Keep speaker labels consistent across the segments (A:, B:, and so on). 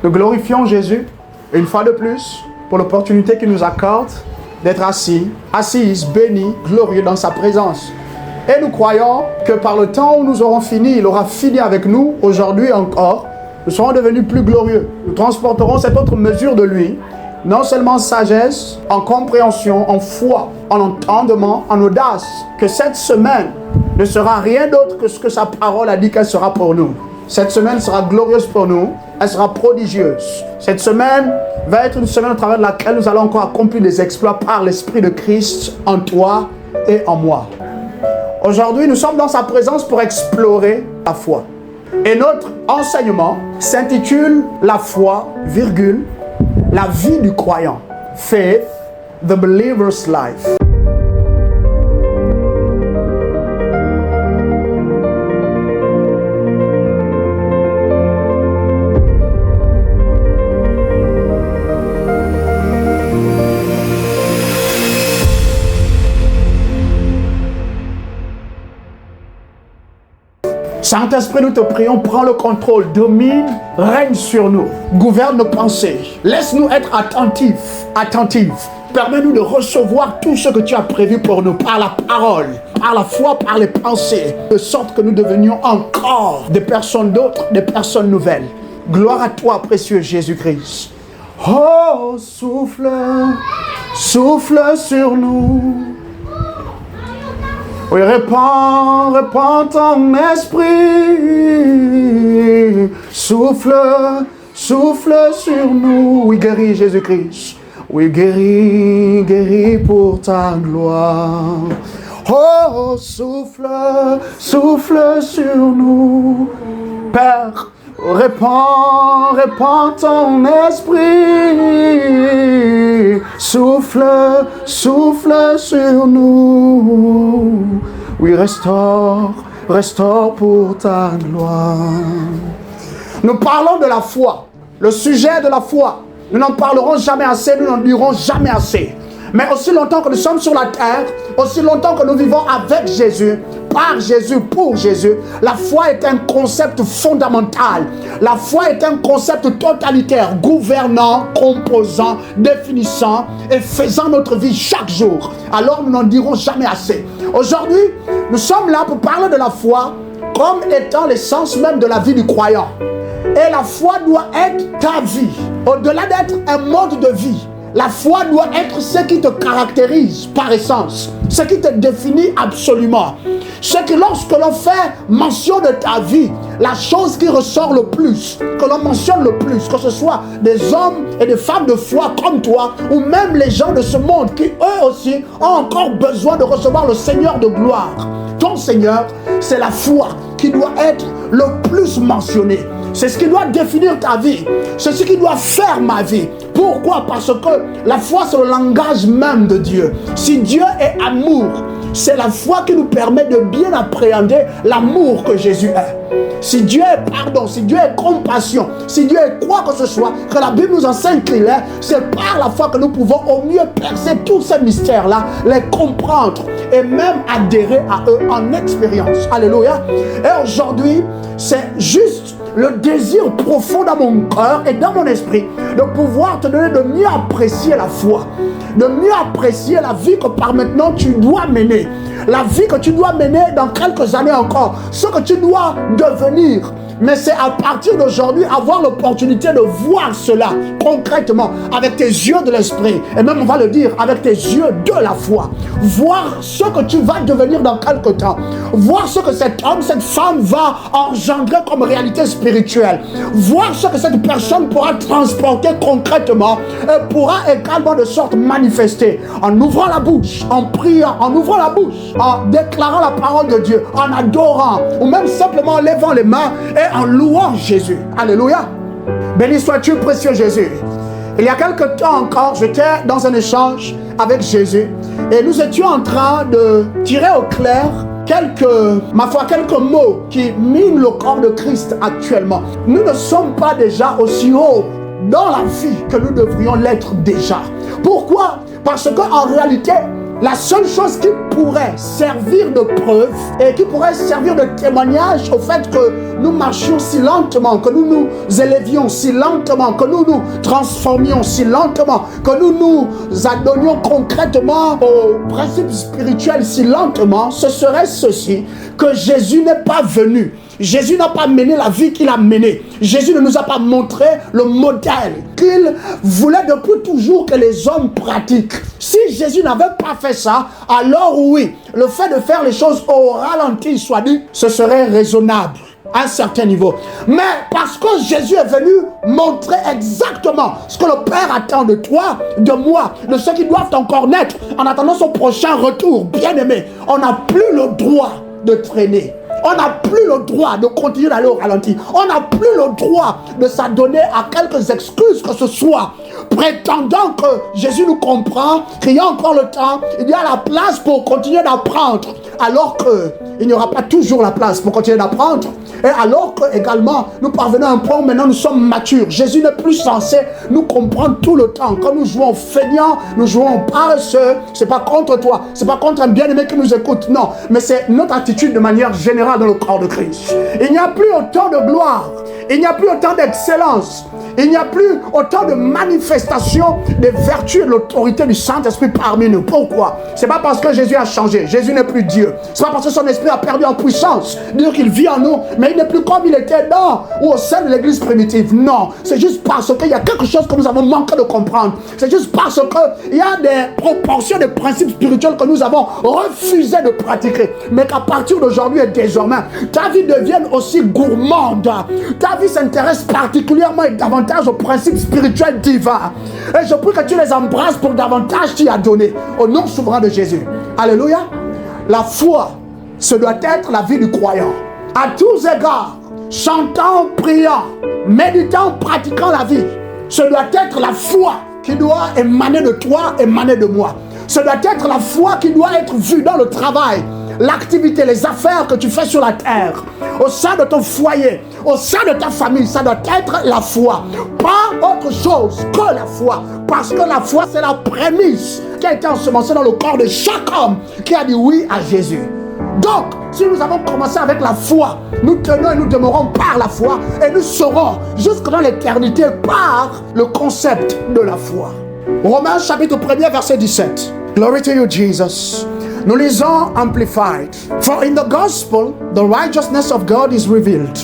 A: Nous glorifions Jésus, une fois de plus, pour l'opportunité qu'il nous accorde d'être assises, bénis, glorieux dans sa présence. Et nous croyons que par le temps où nous aurons fini, il aura fini avec nous, aujourd'hui encore, nous serons devenus plus glorieux. Nous transporterons cette autre mesure de lui, non seulement en sagesse, en compréhension, en foi, en entendement, en audace, que cette semaine ne sera rien d'autre que ce que sa parole a dit qu'elle sera pour nous. Cette semaine sera glorieuse pour nous, elle sera prodigieuse. Cette semaine va être une semaine au travers de laquelle nous allons encore accomplir des exploits par l'Esprit de Christ en toi et en moi. Aujourd'hui, nous sommes dans sa présence pour explorer la foi. Et notre enseignement s'intitule La foi, la vie du croyant. Faith, the believer's life. Saint-Esprit, nous te prions, prends le contrôle, domine, règne sur nous, gouverne nos pensées. Laisse-nous être attentifs. Permets-nous de recevoir tout ce que tu as prévu pour nous par la parole, par la foi, par les pensées, de sorte que nous devenions encore des personnes d'autres, des personnes nouvelles. Gloire à toi, précieux Jésus-Christ. Oh, souffle sur nous. Oui, répands ton esprit. Souffle sur nous. Oui, guéris Jésus-Christ. Oui, guéris pour ta gloire. Oh, souffle sur nous. Père, répands ton esprit. Souffle sur nous. Oui, restaure pour ta gloire. Nous parlons de la foi, le sujet de la foi. Nous n'en parlerons jamais assez, nous n'en dirons jamais assez. Mais aussi longtemps que nous sommes sur la terre, aussi longtemps que nous vivons avec Jésus, par Jésus, pour Jésus, la foi est un concept fondamental. La foi est un concept totalitaire, gouvernant, composant, définissant et faisant notre vie chaque jour. Alors nous n'en dirons jamais assez. Aujourd'hui, nous sommes là pour parler de la foi comme étant l'essence même de la vie du croyant. Et la foi doit être ta vie. Au-delà d'être un mode de vie, la foi doit être ce qui te caractérise par essence, ce qui te définit absolument. Ce que lorsque l'on fait mention de ta vie, la chose qui ressort le plus, que l'on mentionne le plus, que ce soit des hommes et des femmes de foi comme toi, ou même les gens de ce monde qui eux aussi ont encore besoin de recevoir le Seigneur de gloire. Ton Seigneur, c'est la foi qui doit être le plus mentionnée. C'est ce qui doit définir ta vie. C'est ce qui doit faire ma vie. Pourquoi? Parce que la foi, c'est le langage même de Dieu. Si Dieu est amour, c'est la foi qui nous permet de bien appréhender l'amour que Jésus est. Si Dieu est pardon, si Dieu est compassion, si Dieu est quoi que ce soit, que la Bible nous enseigne qu'il est, c'est par la foi que nous pouvons au mieux percer tous ces mystères-là, les comprendre et même adhérer à eux en expérience. Alléluia. Et aujourd'hui, c'est juste le désir profond dans mon cœur et dans mon esprit de pouvoir te donner de mieux apprécier la foi, de mieux apprécier la vie que par maintenant tu dois mener, la vie que tu dois mener dans quelques années encore, ce que tu dois devenir. Mais c'est à partir d'aujourd'hui avoir l'opportunité de voir cela concrètement avec tes yeux de l'esprit. Et même on va le dire avec tes yeux de la foi. Voir ce que tu vas devenir dans quelque temps. Voir ce que cet homme, cette femme va engendrer comme réalité spirituelle. Voir ce que cette personne pourra transporter concrètement et pourra également de sorte manifester. En ouvrant la bouche, en priant, en ouvrant la bouche, en déclarant la parole de Dieu, en adorant ou même simplement en levant les mains et en louant Jésus. Alléluia. Béni sois-tu, précieux Jésus. Il y a quelque temps encore, j'étais dans un échange avec Jésus et nous étions en train de tirer au clair quelques mots qui minent le corps de Christ actuellement. Nous ne sommes pas déjà aussi hauts dans la vie que nous devrions l'être déjà. Pourquoi? Parce qu'en réalité, La seule chose qui pourrait servir de preuve et qui pourrait servir de témoignage au fait que nous marchions si lentement, que nous nous élevions si lentement, que nous nous transformions si lentement, que nous nous adonnions concrètement aux principes spirituels si lentement, ce serait ceci, que Jésus n'est pas venu. Jésus n'a pas mené la vie qu'il a menée. Jésus ne nous a pas montré le modèle qu'il voulait depuis toujours que les hommes pratiquent. Si Jésus n'avait pas fait ça, alors oui, le fait de faire les choses au ralenti, soit dit, ce serait raisonnable à un certain niveau. Mais parce que Jésus est venu montrer exactement ce que le Père attend de toi, de moi, de ceux qui doivent encore naître, en attendant son prochain retour, bien aimé, on n'a plus le droit de traîner. On n'a plus le droit de continuer d'aller au ralenti. On n'a plus le droit de s'adonner à quelques excuses que ce soit, prétendant que Jésus nous comprend, qu'il y a encore le temps, il y a la place pour continuer d'apprendre, alors qu'il n'y aura pas toujours la place pour continuer d'apprendre. Et alors que également nous parvenons à un point où maintenant nous sommes matures. Jésus n'est plus censé nous comprendre tout le temps. Quand nous jouons feignants, nous jouons paresseux, c'est pas contre toi, c'est pas contre un bien-aimé qui nous écoute, non, mais c'est notre attitude de manière générale dans le corps de Christ. Il n'y a plus autant de gloire, il n'y a plus autant d'excellence, il n'y a plus autant de manifestations des vertus et de l'autorité du Saint-Esprit parmi nous. Pourquoi? C'est pas parce que Jésus a changé. Jésus n'est plus Dieu. C'est pas parce que son esprit a perdu en puissance. Dire qu'il vit en nous, mais il n'est plus comme il était dans ou au sein de l'église primitive. Non. C'est juste parce qu'il y a quelque chose que nous avons manqué de comprendre. C'est juste parce qu'il y a des proportions, des principes spirituels que nous avons refusé de pratiquer. Mais qu'à partir d'aujourd'hui et désormais, ta vie devienne aussi gourmande. Ta vie s'intéresse particulièrement et davantage aux principes spirituels divins. Et je prie que tu les embrasses pour davantage t'y adonner. Au nom souverain de Jésus. Alléluia. La foi, ce doit être la vie du croyant. À tous égards, chantant, priant, méditant, pratiquant la vie. Ce doit être la foi qui doit émaner de toi, émaner de moi. Ce doit être la foi qui doit être vue dans le travail, l'activité, les affaires que tu fais sur la terre, au sein de ton foyer, au sein de ta famille. Ça doit être la foi, pas autre chose que la foi, parce que la foi c'est la prémisse qui a été ensemencée dans le corps de chaque homme qui a dit oui à Jésus. Donc, si nous avons commencé avec la foi, nous tenons et nous demeurons par la foi, et nous serons jusque dans l'éternité par le concept de la foi. Romains chapitre 1er verset 17. Glory to you Jesus. Nous lisons Amplified. For in the gospel, the righteousness of God is revealed.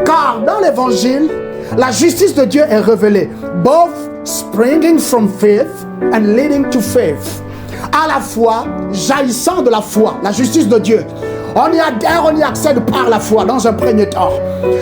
A: Car dans l'évangile, la justice de Dieu est révélée, both springing from faith and leading to faith. À la fois, jaillissant de la foi, la justice de Dieu. On y adhère, on y accède par la foi dans un premier temps.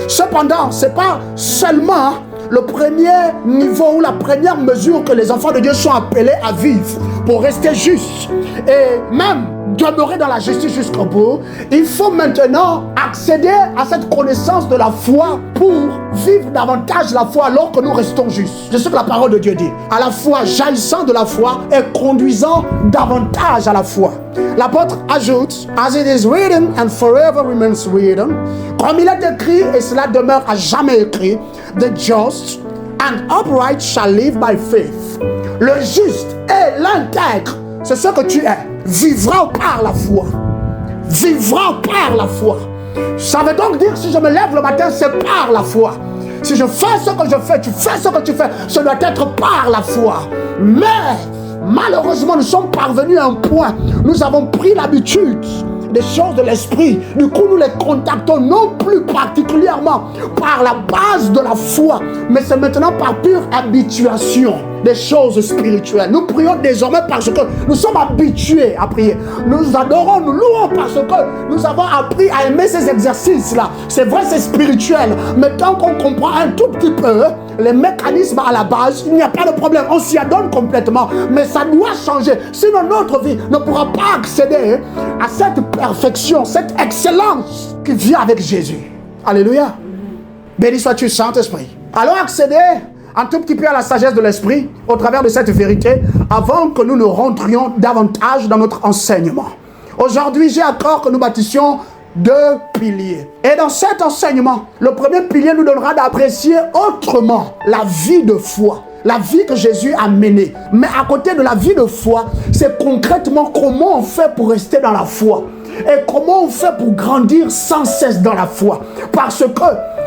A: Cependant, ce n'est pas seulement le premier niveau ou la première mesure que les enfants de Dieu sont appelés à vivre pour rester justes et même demeurer dans la justice jusqu'au bout. Il faut maintenant accéder à cette connaissance de la foi pour vivre davantage la foi alors que nous restons justes. C'est ce que la parole de Dieu dit. À la fois jaillissant de la foi et conduisant davantage à la foi. L'apôtre ajoute, as it is written and forever remains written, comme il est écrit et cela demeure à jamais écrit, the just and upright shall live by faith. Le juste et l'intègre, c'est ce que tu es, vivra par la foi. Vivra par la foi. Ça veut donc dire, si je me lève le matin, c'est par la foi. Si je fais ce que je fais, tu fais ce que tu fais, ce doit être par la foi. Mais malheureusement, nous sommes parvenus à un point, nous avons pris l'habitude des choses de l'esprit. Du coup, nous les contactons non plus particulièrement par la base de la foi, mais c'est maintenant par pure habituation des choses spirituelles. Nous prions désormais parce que nous sommes habitués à prier. Nous adorons, nous louons parce que nous avons appris à aimer ces exercices-là. C'est vrai, c'est spirituel, mais tant qu'on comprend un tout petit peu les mécanismes à la base, il n'y a pas de problème. On s'y adonne complètement, mais ça doit changer. Sinon, notre vie ne pourra pas accéder à cette perfection, cette excellence qui vient avec Jésus. Alléluia. Béni sois-tu, Saint-Esprit. Allons accéder un tout petit peu à la sagesse de l'Esprit au travers de cette vérité avant que nous ne rentrions davantage dans notre enseignement. Aujourd'hui, j'ai à cœur que nous bâtissions 2 piliers. Et dans cet enseignement, le premier pilier nous donnera d'apprécier autrement la vie de foi. la vie que Jésus a menée. Mais à côté de la vie de foi, c'est concrètement comment on fait pour rester dans la foi. Et comment on fait pour grandir sans cesse dans la foi. Parce que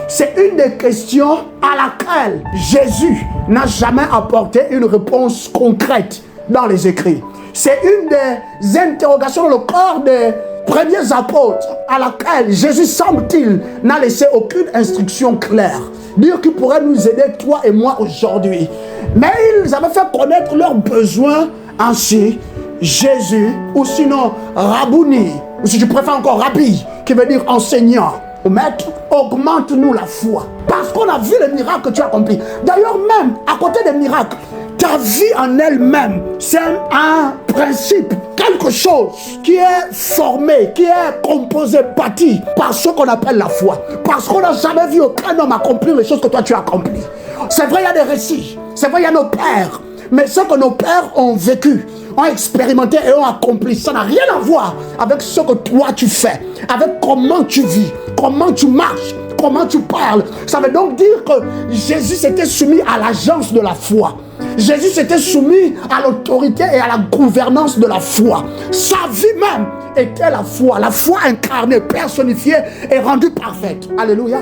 A: c'est une des questions à laquelle Jésus n'a jamais apporté une réponse concrète dans les écrits. C'est une des interrogations dans le corps des premiers apôtres à laquelle Jésus, semble-t-il, n'a laissé aucune instruction claire. Dire qu'il pourrait nous aider, toi et moi, aujourd'hui. Mais ils avaient fait connaître leurs besoins ainsi. Jésus, ou sinon Rabouni, ou si tu préfères encore Rabbi, qui veut dire enseignant, ou maître, augmente-nous la foi. Parce qu'on a vu les miracles que tu as accomplis. D'ailleurs, même à côté des miracles, ta vie en elle-même, c'est un principe, quelque chose qui est formé, qui est composé, bâti par ce qu'on appelle la foi. Parce qu'on n'a jamais vu aucun homme accomplir les choses que toi tu as accomplies. C'est vrai, il y a des récits, c'est vrai, il y a nos pères, mais ce que nos pères ont vécu, ont expérimenté et ont accompli, ça n'a rien à voir avec ce que toi tu fais, avec comment tu vis, comment tu marches, comment tu parles. Ça veut donc dire que Jésus s'était soumis à l'agence de la foi. Jésus s'était soumis à l'autorité et à la gouvernance de la foi. Sa vie même était la foi incarnée, personnifiée et rendue parfaite. Alléluia.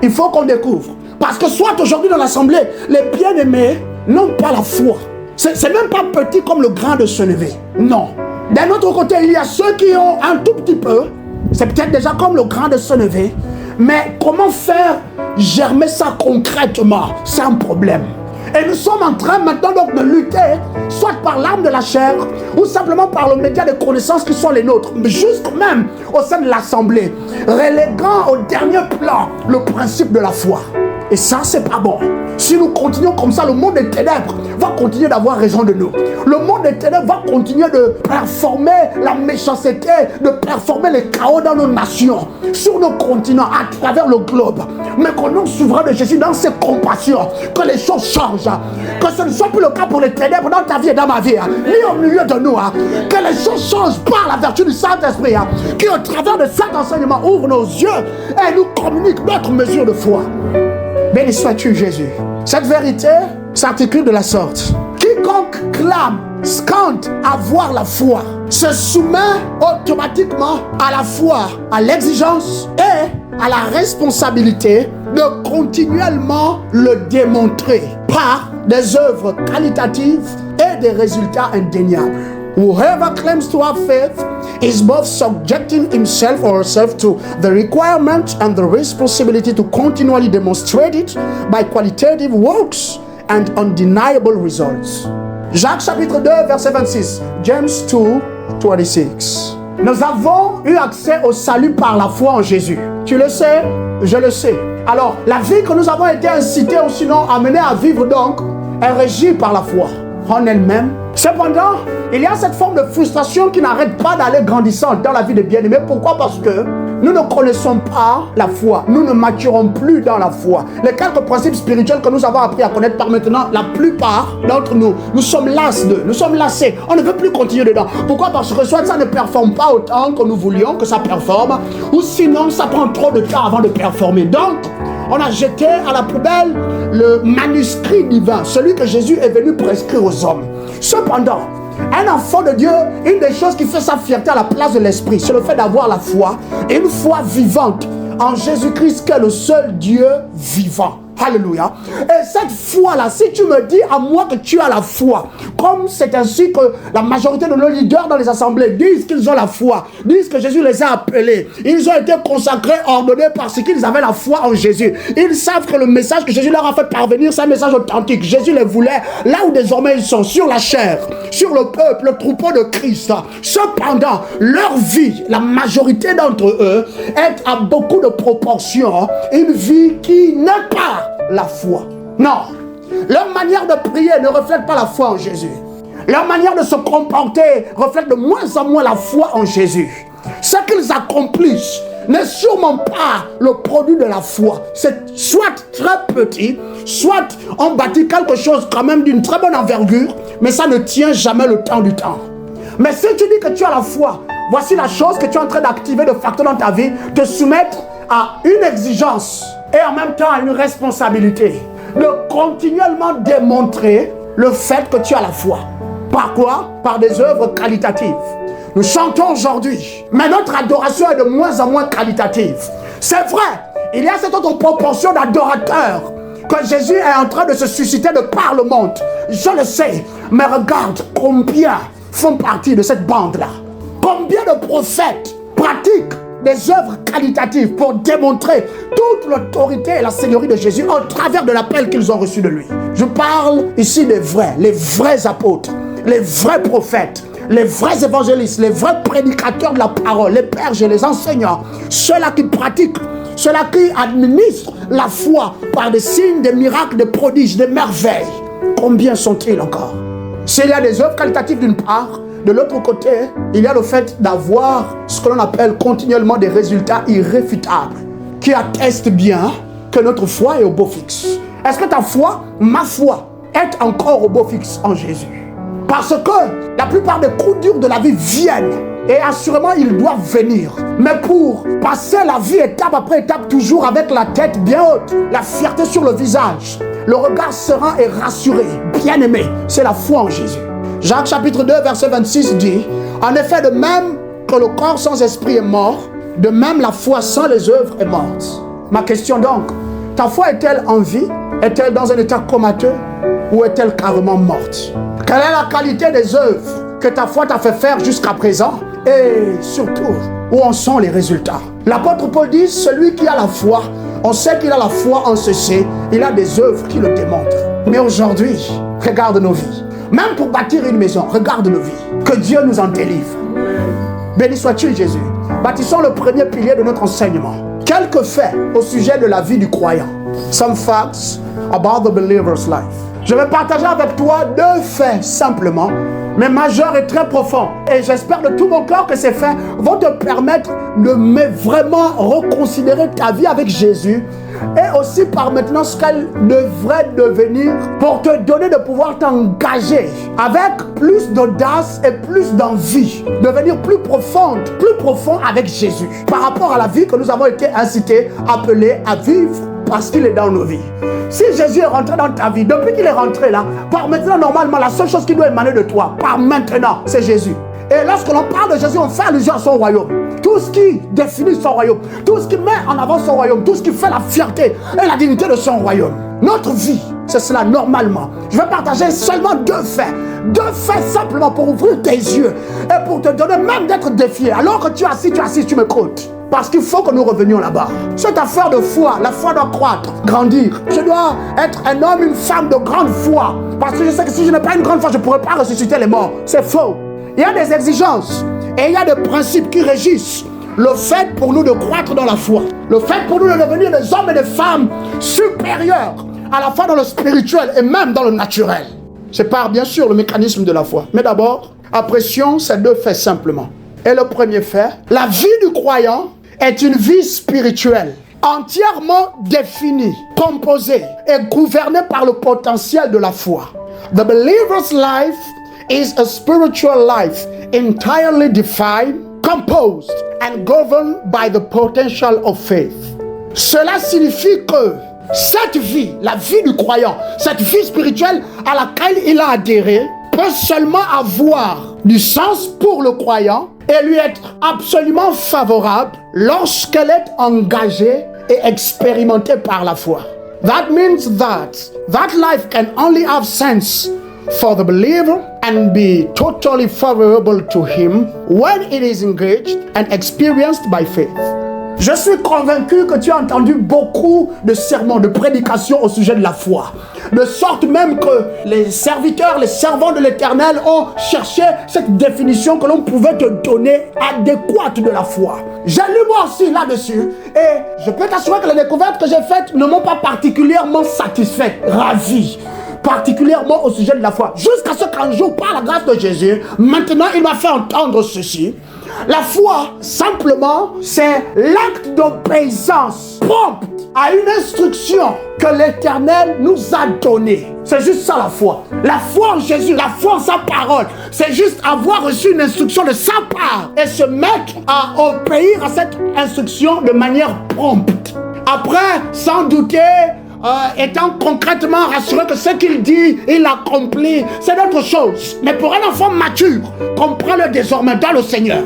A: Il faut qu'on découvre. Parce que soit aujourd'hui dans l'assemblée, les bien-aimés n'ont pas la foi. C'est même pas petit comme le grain de sénévé. Non. D'un autre côté, il y a ceux qui ont un tout petit peu. C'est peut-être déjà comme le grain de sénévé. Mais comment faire germer ça concrètement? C'est un problème. Et nous sommes en train maintenant donc de lutter, soit par l'arme de la chair, ou simplement par le média de connaissances qui sont les nôtres, jusque même au sein de l'assemblée, reléguant au dernier plan le principe de la foi. Et ça, c'est pas bon. Si nous continuons comme ça, le monde des ténèbres va continuer d'avoir raison de nous. Le monde des ténèbres va continuer de performer la méchanceté, de performer les chaos dans nos nations, sur nos continents, à travers le globe. Mais qu'au nom souverain de Jésus, dans ses compassions, que les choses changent. Que ce ne soit plus le cas pour les ténèbres dans ta vie et dans ma vie, ni au milieu de nous. Que les choses changent par la vertu du Saint-Esprit, qui au travers de cet enseignement ouvre nos yeux et nous communique notre mesure de foi. Béni sois-tu, Jésus. Cette vérité s'articule de la sorte. Quiconque clame, scande avoir la foi, se soumet automatiquement à la foi, à l'exigence et à la responsabilité de continuellement le démontrer par des œuvres qualitatives et des résultats indéniables. Whoever claims to have faith is both subjecting himself or herself to the requirement and the responsibility to continually demonstrate it by qualitative works and undeniable results. Jacques chapitre 2 verset 26. James 2, 26. Nous avons eu accès au salut par la foi en Jésus. Tu le sais, je le sais. Alors, la vie que nous avons été incités ou sinon amenés à vivre donc est régie par la foi en elle-même. Cependant, il y a cette forme de frustration qui n'arrête pas d'aller grandissante dans la vie des bien-aimés. Pourquoi? Parce que nous ne connaissons pas la foi. Nous ne maturons plus dans la foi. Les quelques principes spirituels que nous avons appris à connaître par maintenant, la plupart d'entre nous, nous sommes las d'eux. Nous sommes lassés. On ne veut plus continuer dedans. Pourquoi? Parce que soit ça ne performe pas autant que nous voulions que ça performe, ou sinon ça prend trop de temps avant de performer. Donc, on a jeté à la poubelle le manuscrit divin, celui que Jésus est venu prescrire aux hommes. Cependant, un enfant de Dieu, une des choses qui fait sa fierté à la place de l'esprit, c'est le fait d'avoir la foi, et une foi vivante en Jésus-Christ qui est le seul Dieu vivant. Alléluia. Et cette foi-là, si tu me dis à moi que tu as la foi, comme c'est ainsi que la majorité de nos leaders dans les assemblées disent qu'ils ont la foi, disent que Jésus les a appelés, ils ont été consacrés, ordonnés parce qu'ils avaient la foi en Jésus. Ils savent que le message que Jésus leur a fait parvenir, c'est un message authentique. Jésus les voulait là où désormais ils sont, sur la chair, sur le peuple, le troupeau de Christ. Cependant, leur vie, la majorité d'entre eux, est à beaucoup de proportions une vie qui n'est pas la foi. Non. Leur manière de prier ne reflète pas la foi en Jésus. Leur manière de se comporter reflète de moins en moins la foi en Jésus. Ce qu'ils accomplissent n'est sûrement pas le produit de la foi. C'est soit très petit, soit on bâtit quelque chose quand même d'une très bonne envergure, mais ça ne tient jamais le temps du temps. Mais si tu dis que tu as la foi, voici la chose que tu es en train d'activer de facto dans ta vie, te soumettre à une exigence et en même temps à une responsabilité de continuellement démontrer le fait que tu as la foi. Par quoi? Par des œuvres qualitatives. Nous chantons aujourd'hui, mais notre adoration est de moins en moins qualitative. C'est vrai, il y a cette autre proportion d'adorateurs que Jésus est en train de se susciter de par le monde. Je le sais, mais regarde combien font partie de cette bande-là. Combien de prophètes pratiquent des œuvres qualitatives pour démontrer toute l'autorité et la seigneurie de Jésus au travers de l'appel qu'ils ont reçu de lui. Je parle ici des vrais, les vrais apôtres, les vrais prophètes, les vrais évangélistes, les vrais prédicateurs de la parole, les bergers, les enseignants, ceux-là qui pratiquent, ceux-là qui administrent la foi par des signes, des miracles, des prodiges, des merveilles. Combien sont-ils encore? S'il y a des œuvres qualitatives d'une part, de l'autre côté, il y a le fait d'avoir ce que l'on appelle continuellement des résultats irréfutables qui attestent bien que notre foi est au beau fixe. Est-ce que ta foi, ma foi, est encore au beau fixe en Jésus? Parce que la plupart des coups durs de la vie viennent et assurément ils doivent venir. Mais pour passer la vie étape après étape, toujours avec la tête bien haute, la fierté sur le visage, le regard serein et rassuré, bien aimé, c'est la foi en Jésus. Jacques chapitre 2 verset 26 dit: en effet, de même que le corps sans esprit est mort, de même la foi sans les œuvres est morte. Ma question donc, ta foi est-elle en vie? Est-elle dans un état comateux? Ou est-elle carrément morte? Quelle est la qualité des œuvres que ta foi t'a fait faire jusqu'à présent? Et surtout, où en sont les résultats? L'apôtre Paul dit: celui qui a la foi, on sait qu'il a la foi en ceci, il a des œuvres qui le démontrent. Mais aujourd'hui, regarde nos vies. Même pour bâtir une maison, regarde nos vies. Que Dieu nous en délivre. Béni sois-tu Jésus. Bâtissons le premier pilier de notre enseignement. Quelques faits au sujet de la vie du croyant. Some facts about the believer's life. Je vais partager avec toi 2 faits simplement, mais majeurs et très profonds. Et j'espère de tout mon cœur que ces faits vont te permettre de vraiment reconsidérer ta vie avec Jésus et aussi par maintenant ce qu'elle devrait devenir pour te donner de pouvoir t'engager avec plus d'audace et plus d'envie, devenir plus profond avec Jésus par rapport à la vie que nous avons été incités, appelés à vivre parce qu'il est dans nos vies. Si Jésus est rentré dans ta vie, depuis qu'il est rentré là, par maintenant, normalement, la seule chose qui doit émaner de toi, par maintenant, c'est Jésus. Et lorsque l'on parle de Jésus, on fait allusion à son royaume. Tout ce qui définit son royaume, tout ce qui met en avant son royaume, tout ce qui fait la fierté et la dignité de son royaume. Notre vie, c'est cela normalement. Je vais partager seulement 2 faits. 2 faits simplement pour ouvrir tes yeux et pour te donner même d'être défié. Alors que tu es assis, tu m'écoutes. Parce qu'il faut que nous revenions là-bas. Cette affaire de foi, la foi doit croître, grandir. Je dois être un homme, une femme de grande foi. Parce que je sais que si je n'ai pas une grande foi, je ne pourrai pas ressusciter les morts. C'est faux. Il y a des exigences et il y a des principes qui régissent le fait pour nous de croître dans la foi. Le fait pour nous de devenir des hommes et des femmes supérieurs à la fois dans le spirituel et même dans le naturel. C'est par bien sûr le mécanisme de la foi. Mais d'abord, apprécions ces 2 faits simplement. Et le premier fait, la vie du croyant est une vie spirituelle, entièrement définie, composée et gouvernée par le potentiel de la foi. The believer's life is a spiritual life entirely defined, composed and governed by the potential of faith. Cela signifie que cette vie, la vie du croyant, cette vie spirituelle à laquelle il a adhéré, peut seulement avoir du sens pour le croyant et lui être absolument favorable lorsqu'elle est engagée et expérimentée par la foi. That means that life can only have sense for the believer and be totally favorable to him when it is engaged and experienced by faith. Je suis convaincu que tu as entendu beaucoup de sermons, de prédications au sujet de la foi. De sorte même que les serviteurs, les servants de l'Éternel ont cherché cette définition que l'on pouvait te donner adéquate de la foi. J'ai lu moi aussi là-dessus et je peux t'assurer que les découvertes que j'ai faites ne m'ont pas particulièrement satisfaite, ravie. Particulièrement au sujet de la foi. Jusqu'à ce qu'un jour, par la grâce de Jésus, maintenant il m'a fait entendre ceci. La foi, simplement, c'est l'acte d'obéissance prompte à une instruction que l'Éternel nous a donnée. C'est juste ça la foi. La foi en Jésus, la foi en sa parole, c'est juste avoir reçu une instruction de sa part et se mettre à obéir à cette instruction de manière prompte. Après, sans douter, étant concrètement rassuré que ce qu'il dit, il l'accomplit, c'est d'autres choses. Mais pour un enfant mature, comprends-le désormais dans le Seigneur.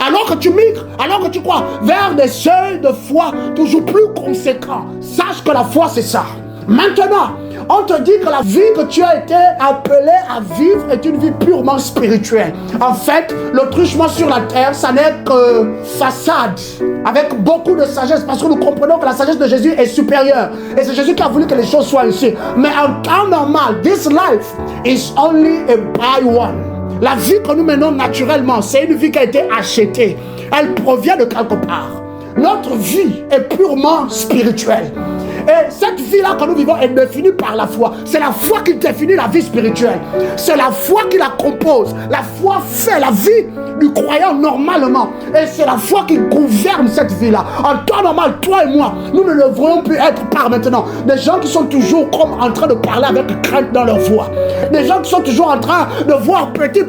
A: Alors que tu migres, alors que tu crois vers des seuils de foi toujours plus conséquents, sache que la foi c'est ça. Maintenant, on te dit que la vie que tu as été appelé à vivre est une vie purement spirituelle. En fait, le truchement sur la terre, ça n'est que façade, avec beaucoup de sagesse, parce que nous comprenons que la sagesse de Jésus est supérieure. Et c'est Jésus qui a voulu que les choses soient ainsi. Mais en temps normal, this life is only a by one. La vie que nous menons naturellement, c'est une vie qui a été achetée. Elle provient de quelque part. Notre vie est purement spirituelle. Et cette vie-là que nous vivons est définie par la foi. C'est la foi qui définit la vie spirituelle. C'est la foi qui la compose. La foi fait la vie du croyant normalement. Et c'est la foi qui gouverne cette vie-là. En temps normal, toi et moi, nous ne devrions plus être par maintenant des gens qui sont toujours comme en train de parler avec crainte dans leur voix. Des gens qui sont toujours en train de voir petit.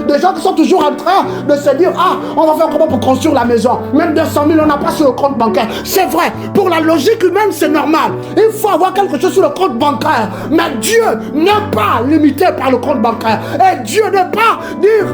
A: Des gens qui sont toujours en train de se dire, ah, on va faire comment pour construire la maison. Même 200 000, on n'a pas sur le compte bancaire. C'est vrai, pour la logique humaine, c'est normal. Il faut avoir quelque chose sur le compte bancaire. Mais Dieu n'est pas limité par le compte bancaire. Et Dieu n'est pas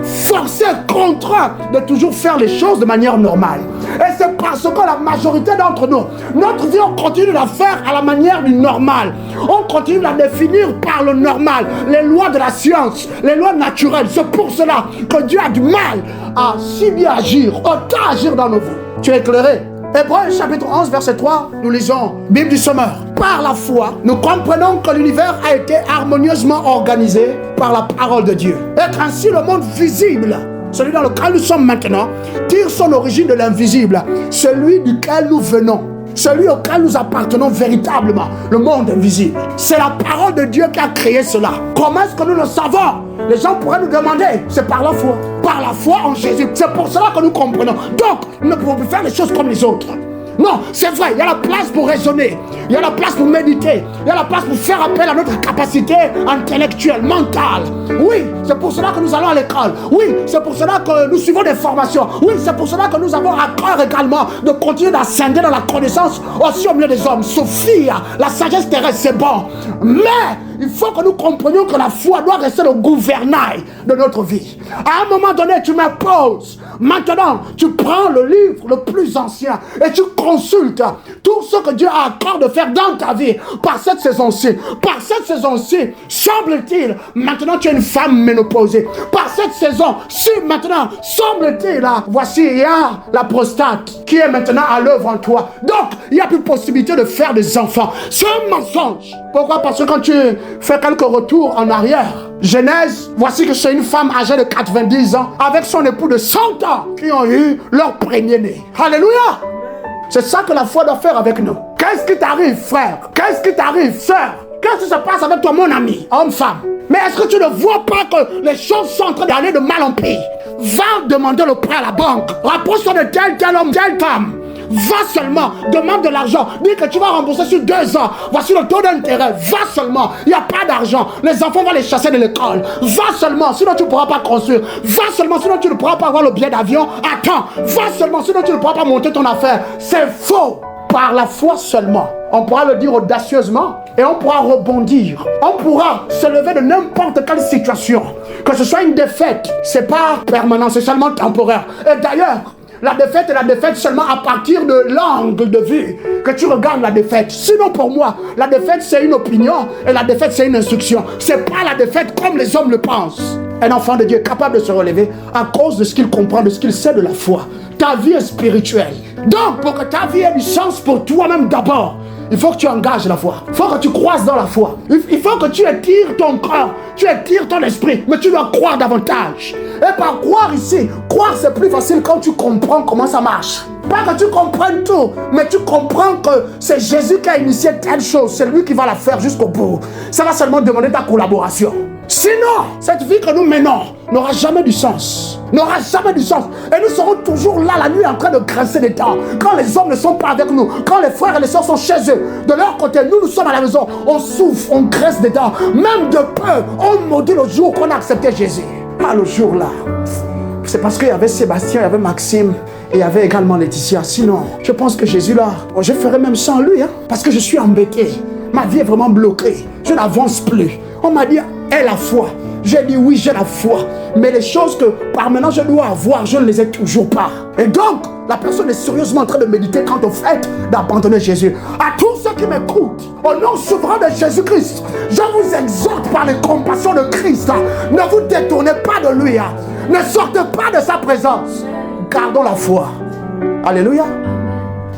A: forcé, contraint de toujours faire les choses de manière normale. Et c'est parce que la majorité d'entre nous, notre vie, on continue de la faire à la manière du normal. On continue de la définir par le normal. Les lois de la science, les lois naturelles. C'est pour cela que Dieu a du mal à si bien agir, autant agir dans nos vies. Tu es éclairé? Hébreux chapitre 11 verset 3, nous lisons Bible du Sommeur. Par la foi, nous comprenons que l'univers a été harmonieusement organisé par la parole de Dieu. Et qu'ainsi le monde visible, celui dans lequel nous sommes maintenant, tire son origine de l'invisible, celui duquel nous venons, celui auquel nous appartenons véritablement, le monde invisible. C'est la parole de Dieu qui a créé cela. Comment est-ce que nous le savons? Les gens pourraient nous demander, c'est par la foi. Par la foi en Jésus. C'est pour cela que nous comprenons. Donc, nous ne pouvons plus faire les choses comme les autres. Non, c'est vrai, il y a la place pour raisonner, il y a la place pour méditer, il y a la place pour faire appel à notre capacité intellectuelle, mentale. Oui, c'est pour cela que nous allons à l'école. Oui, c'est pour cela que nous suivons des formations. Oui, c'est pour cela que nous avons à cœur également de continuer d'ascender dans la connaissance aussi au milieu des hommes. Sophie, la sagesse terrestre, c'est bon. Mais il faut que nous comprenions que la foi doit rester le gouvernail de notre vie. À un moment donné, tu mets pause. Maintenant, tu prends le livre le plus ancien et tu consultes tout ce que Dieu a à cœur de faire dans ta vie par cette saison-ci. Par cette saison-ci, semble-t-il, maintenant tu es une femme ménopausée. Par cette saison-ci, maintenant, semble-t-il, voici, il y a la prostate qui est maintenant à l'œuvre en toi. Donc, il n'y a plus possibilité de faire des enfants. C'est un mensonge. Pourquoi? Parce que quand tu fais quelques retours en arrière, Genèse, voici que c'est une femme âgée de 90 ans avec son époux de 100 ans qui ont eu leur premier-né. Alléluia! C'est ça que la foi doit faire avec nous. Qu'est-ce qui t'arrive, frère? Qu'est-ce qui t'arrive, sœur? Qu'est-ce qui se passe avec toi, mon ami, homme-femme? Mais est-ce que tu ne vois pas que les choses sont en train d'aller de mal en pis? Va demander le prêt à la banque. Rapproche-toi de tel homme, telle femme. Va seulement, demande de l'argent. Dis que tu vas rembourser sur 2 ans. Voici le taux d'intérêt. Va seulement. Il n'y a pas d'argent. Les enfants vont les chasser de l'école. Va seulement, sinon tu ne pourras pas construire. Va seulement, sinon tu ne pourras pas avoir le billet d'avion. Attends. Va seulement, sinon tu ne pourras pas monter ton affaire. C'est faux. Par la foi seulement, on pourra le dire audacieusement et on pourra rebondir. On pourra se lever de n'importe quelle situation. Que ce soit une défaite, c'est pas permanent, c'est seulement temporaire. Et d'ailleurs, la défaite est la défaite seulement à partir de l'angle de vue que tu regardes la défaite. Sinon pour moi, la défaite c'est une opinion et la défaite c'est une instruction. C'est pas la défaite comme les hommes le pensent. Un enfant de Dieu est capable de se relever à cause de ce qu'il comprend, de ce qu'il sait de la foi. Ta vie est spirituelle. Donc pour que ta vie ait du sens pour toi-même d'abord, il faut que tu engages la foi. Il faut que tu croises dans la foi. Il faut que tu étires ton corps, tu étires ton esprit, mais tu dois croire davantage. Et par croire ici, croire c'est plus facile quand tu comprends comment ça marche. Pas que tu comprennes tout, mais tu comprends que c'est Jésus qui a initié telle chose, c'est lui qui va la faire jusqu'au bout. Ça va seulement demander ta collaboration. Sinon, cette vie que nous menons n'aura jamais du sens. N'aura jamais du sens. Et nous serons toujours là la nuit en train de grincer des dents. Quand les hommes ne sont pas avec nous, quand les frères et les sœurs sont chez eux, de leur côté, nous sommes à la maison, on souffre, on grince des dents. Même de peu, on maudit le jour qu'on a accepté Jésus. Pas le jour là. C'est parce qu'il y avait Sébastien, il y avait Maxime, Et il y avait également Laetitia. Sinon, je pense que Jésus là, je ferais même sans lui, hein, parce que je suis embêté. Ma vie est vraiment bloquée. Je n'avance plus. On m'a dit, aie la foi. J'ai dit oui, j'ai la foi. Mais les choses que par maintenant je dois avoir, je ne les ai toujours pas. Et donc, la personne est sérieusement en train de méditer quant au fait d'abandonner Jésus. À tous ceux qui m'écoutent, au nom souverain de Jésus-Christ, je vous exhorte par les compassions de Christ, ne vous détournez pas de lui. Ne sortez pas de sa présence. Gardons la foi. Alléluia.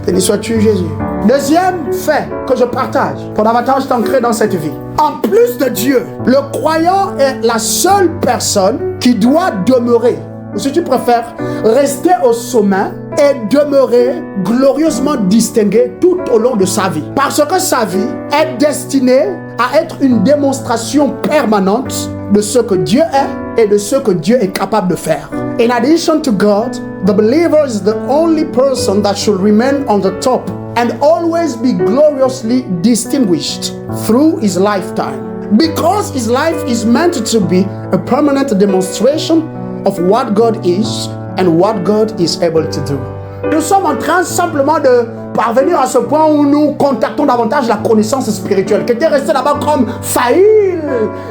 A: Béni sois-tu, Jésus. Deuxième fait que je partage pour davantage t'ancrer dans cette vie. En plus de Dieu, le croyant est la seule personne qui doit demeurer, ou si tu préfères, rester au sommet et demeurer glorieusement distingué tout au long de sa vie. Parce que sa vie est destinée à être une démonstration permanente de ce que Dieu est et de ce que Dieu est capable de faire. In addition to God, the believer is the only person that should remain on the top and always be gloriously distinguished through his lifetime. Because his life is meant to be a permanent demonstration of what God is and what God is able to do. Nous sommes en train simplement de parvenir à ce point où nous contactons davantage la connaissance spirituelle, qui était restée là-bas comme failli.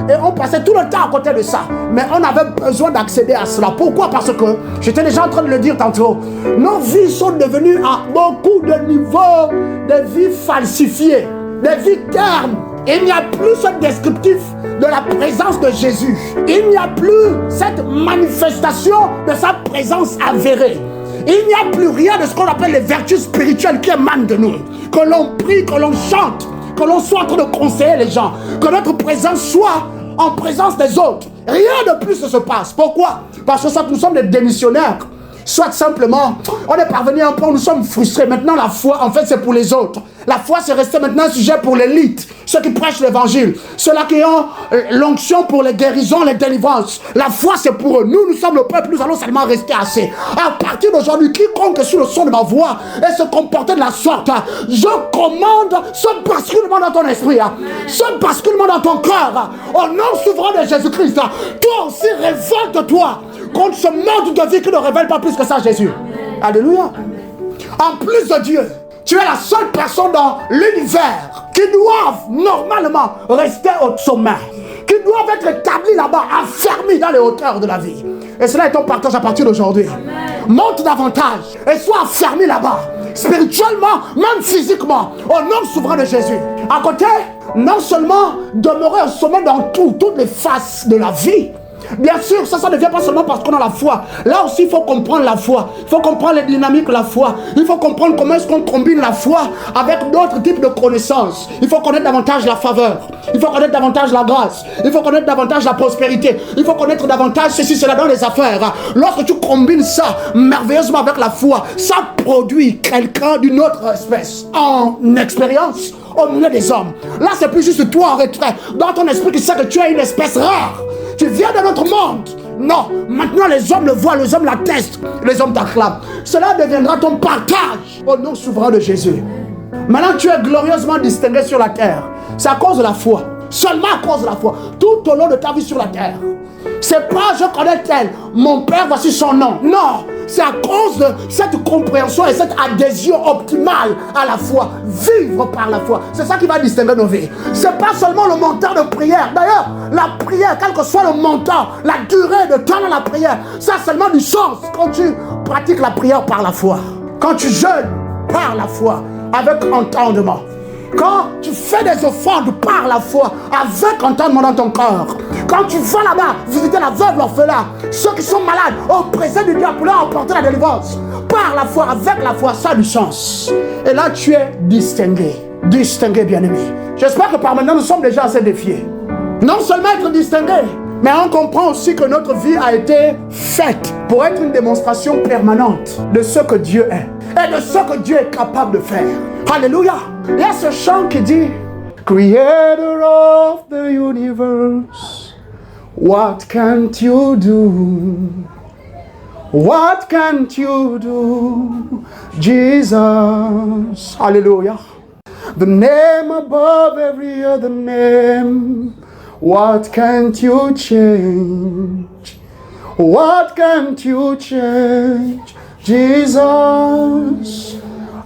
A: Et on passait tout le temps à côté de ça. Mais on avait besoin d'accéder à cela. Pourquoi? Parce que, j'étais déjà en train de le dire tantôt, nos vies sont devenues à beaucoup de niveaux, des vies falsifiées, des vies ternes. Il n'y a plus ce descriptif de la présence de Jésus. Il n'y a plus cette manifestation de sa présence avérée. Il n'y a plus rien de ce qu'on appelle les vertus spirituelles qui émanent de nous. Que l'on prie, que l'on chante, que l'on soit en train de conseiller les gens, que notre présence soit en présence des autres. Rien de plus ne se passe. Pourquoi? Parce que soit nous sommes des démissionnaires, soit simplement, on est parvenu à un point où nous sommes frustrés. Maintenant, la foi, en fait, c'est pour les autres. La foi, c'est resté maintenant un sujet pour l'élite, ceux qui prêchent l'évangile, ceux-là qui ont l'onction pour les guérisons, les délivrances. La foi, c'est pour eux. Nous sommes le peuple, nous allons seulement rester assez. À partir d'aujourd'hui, quiconque est sous le son de ma voix et se comporter de la sorte, je commande ce basculement dans ton esprit, ce basculement dans ton cœur, au nom souverain de Jésus-Christ. Toi aussi, révolte-toi contre ce mode de vie qui ne révèle pas plus que ça, Jésus. Alléluia. En plus de Dieu, tu es la seule personne dans l'univers qui doivent normalement rester au sommet, qui doivent être établis là-bas, affermis dans les hauteurs de la vie. Et cela est ton partage à partir d'aujourd'hui. Monte davantage et sois affermi là-bas, spirituellement, même physiquement, au nom souverain de Jésus. À côté, non seulement demeurer au sommet dans toutes les faces de la vie. Bien sûr, ça ne vient pas seulement parce qu'on a la foi. Là aussi, il faut comprendre la foi. Il faut comprendre les dynamiques de la foi. Il faut comprendre comment est-ce qu'on combine la foi avec d'autres types de connaissances. Il faut connaître davantage la faveur. Il faut connaître davantage la grâce. Il faut connaître davantage la prospérité. Il faut connaître davantage ceci, cela dans les affaires. Lorsque tu combines ça merveilleusement avec la foi, ça produit quelqu'un d'une autre espèce en expérience au milieu des hommes. Là, c'est plus juste toi en retrait. Dans ton esprit, tu sais que tu es une espèce rare. Tu viens de notre monde. Non, maintenant les hommes le voient, les hommes l'attestent, les hommes t'acclament. Cela deviendra ton partage au nom souverain de Jésus. Maintenant tu es glorieusement distingué sur la terre. C'est à cause de la foi. Seulement à cause de la foi. Tout au long de ta vie sur la terre. C'est pas je connais tel, mon père voici son nom. Non, c'est à cause de cette compréhension et cette adhésion optimale à la foi. Vivre par la foi. C'est ça qui va distinguer nos vies. C'est pas seulement le montant de prière. D'ailleurs, la prière, quel que soit le montant, la durée de temps de la prière, ça a seulement du sens quand tu pratiques la prière par la foi. Quand tu jeûnes par la foi, avec entendement. Quand tu fais des offrandes par la foi, avec entendement dans ton cœur. Quand tu vas là-bas visiter la veuve, l'orphelin, ceux qui sont malades, auprès du diable pour leur apporter la délivrance. Par la foi, avec la foi, ça a du sens. Et là, tu es distingué. Distingué, bien-aimé. J'espère que par maintenant, nous sommes déjà assez défiés. Non seulement être distingué, mais on comprend aussi que notre vie a été faite pour être une démonstration permanente de ce que Dieu est et de ce que Dieu est capable de faire. Alléluia. Il y a ce chant qui dit Creator of the universe, what can't you do? What can't you do? Jesus. Hallelujah. The name above every other name. What can't you change? What can't you change? Jesus.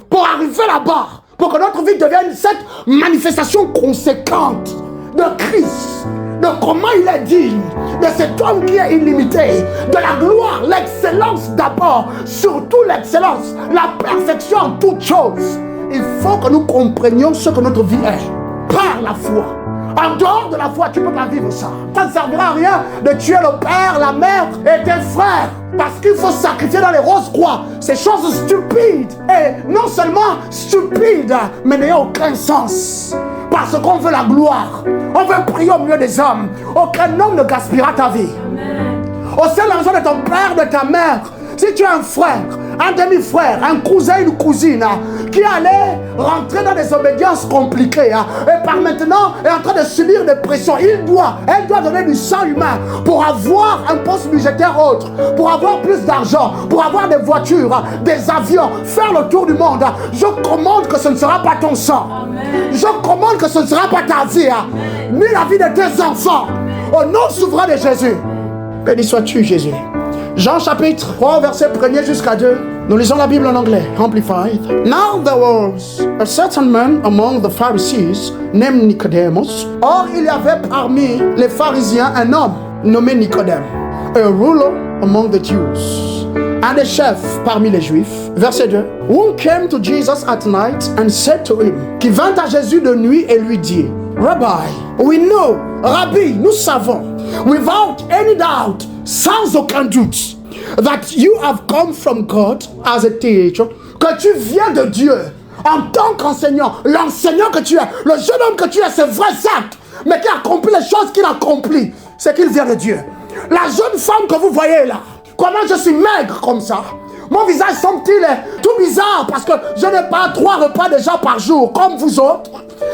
A: Pour arriver là-bas, pour que notre vie devienne cette manifestation conséquente de Christ, de comment il est digne, de cet homme qui est illimité, de la gloire, l'excellence d'abord, surtout l'excellence, la perfection en toutes choses. Il faut que nous comprenions ce que notre vie est, par la foi. En dehors de la foi, tu ne peux pas vivre ça. Ça ne servira à rien de tuer le père, la mère et tes frères. Parce qu'il faut sacrifier dans les roses croix. Ces choses stupides. Et non seulement stupides, mais n'ayant aucun sens. Parce qu'on veut la gloire. On veut prier au milieu des hommes. Aucun homme ne gaspillera ta vie. Au sein de l'argent de ton père, de ta mère. Si tu as un frère, un demi-frère, un cousin, une cousine qui allait rentrer dans des obédiences compliquées et par maintenant est en train de subir des pressions, elle doit donner du sang humain pour avoir un poste budgétaire autre, pour avoir plus d'argent, pour avoir des voitures, des avions, faire le tour du monde. Je commande que ce ne sera pas ton sang. Je commande que ce ne sera pas ta vie, ni la vie de tes enfants. Au nom souverain de Jésus. Béni sois-tu, Jésus. Jean chapitre 3, verset 1er jusqu'à 2. Nous lisons la Bible en anglais, Amplified. Now there was a certain man among the Pharisees named Nicodemus. Or, il y avait parmi les pharisiens un homme nommé Nicodème, a ruler among the Jews, un des chefs parmi les Juifs. Verset 2. Who came to Jesus at night and said to him, qui vint à Jésus de nuit et lui dit, Rabbi, we know, Rabbi, nous savons, without any doubt, sans aucun doute, that you have come from God as a teacher, que tu viens de Dieu en tant qu'enseignant, l'enseignant que tu es, le jeune homme que tu es, c'est vrai, certes, mais qui a accompli les choses qu'il a accomplies, c'est qu'il vient de Dieu. La jeune femme que vous voyez là, comment je suis maigre comme ça, mon visage semble-t-il tout bizarre parce que je n'ai pas 3 repas déjà par jour comme vous autres.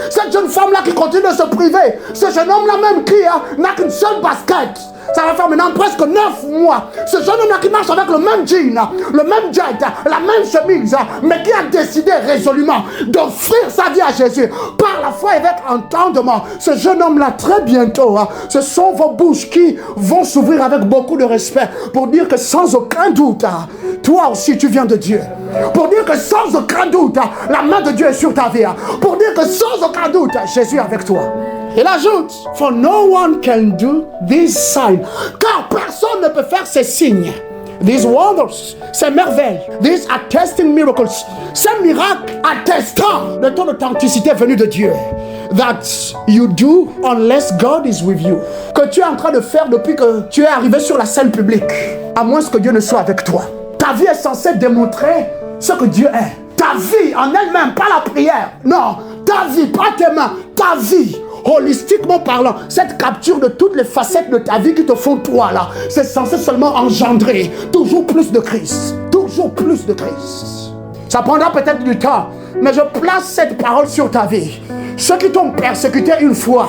A: Cette jeune femme-là qui continue de se priver, ce jeune homme-là même qui n'a qu'une seule basket. Ça va faire maintenant presque 9 mois. Ce jeune homme-là qui marche avec le même jean, le même jet, la même chemise, mais qui a décidé résolument d'offrir sa vie à Jésus par la foi et avec entendement. Ce jeune homme-là, très bientôt, ce sont vos bouches qui vont s'ouvrir avec beaucoup de respect pour dire que sans aucun doute, toi aussi tu viens de Dieu. Pour dire que sans aucun doute, la main de Dieu est sur ta vie. Pour dire que sans aucun doute, Jésus est avec toi. Il ajoute, for no one can do this sign, car personne ne peut faire ces signes, these wonders, ces merveilles, these attesting miracles, ces miracles attestant de ton authenticité venue de Dieu, that you do unless God is with you, que tu es en train de faire depuis que tu es arrivé sur la scène publique, à moins que Dieu ne soit avec toi. Ta vie est censée démontrer ce que Dieu est. Ta vie en elle-même, pas la prière, non, ta vie, pas tes mains, ta vie. Holistiquement parlant, cette capture de toutes les facettes de ta vie qui te font toi là, c'est censé seulement engendrer toujours plus de Christ. Toujours plus de Christ. Ça prendra peut-être du temps, mais je place cette parole sur ta vie. Ceux qui t'ont persécuté une fois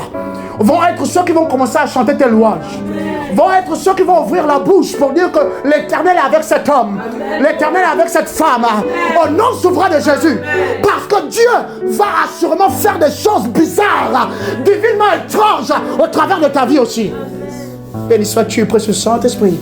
A: vont être ceux qui vont commencer à chanter tes louanges. Vont être ceux qui vont ouvrir la bouche pour dire que l'Éternel est avec cet homme. L'Éternel est avec cette femme. Au nom souverain de Jésus. Parce que Dieu va assurément faire des choses bizarres, divinement étranges au travers de ta vie aussi. Béni sois-tu, précieux Saint-Esprit.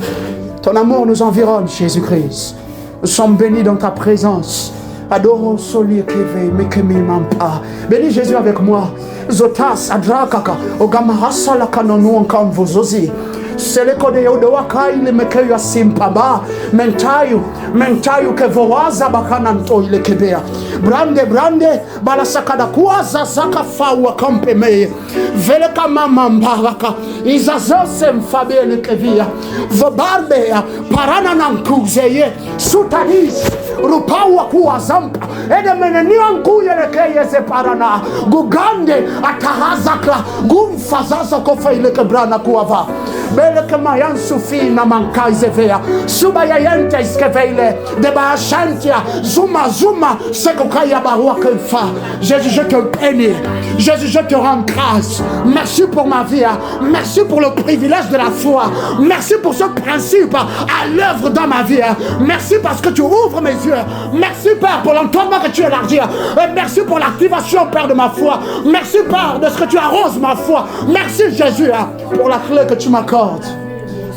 A: Ton amour nous environne, Jésus-Christ. Nous sommes bénis dans ta présence. Adoro soli keve mekemi mampa. Bénis Jésus avec moi. Zotas adrakaka ogamahasa la kanonu enkam vozozi. Selekode yodowakai le mekeya simpaba. Mentayu ke vowaza bakananto ile kebea. Brande balasakada kuaza zaka fawa kampeme. Veleka mama mbaraka. Izazose mfabe le kevia. Vobarbe parana nankuzeye. Sutanis rupawa kuazampa. Ede meneni ankuye lekeye separana. Gugande atahazaka. Gumfazaza kofa ile kebrana kuava. Beleke mayan sufi na mankai zevea. Suba yayente iskeveile. Deba shantia. Zuma sekokaya barua kelfa. Jésus, je te bénis. Jésus, je te rends grâce. Merci pour ma vie. Merci pour le privilège de la foi. Merci pour ce principe à l'œuvre dans ma vie. Merci parce que tu ouvres mes yeux. Merci, Père, pour l'entendement que tu élargis. Et merci pour l'activation, Père, de ma foi. Merci, Père, de ce que tu arroses ma foi. Merci, Jésus, pour la clé que tu m'accordes.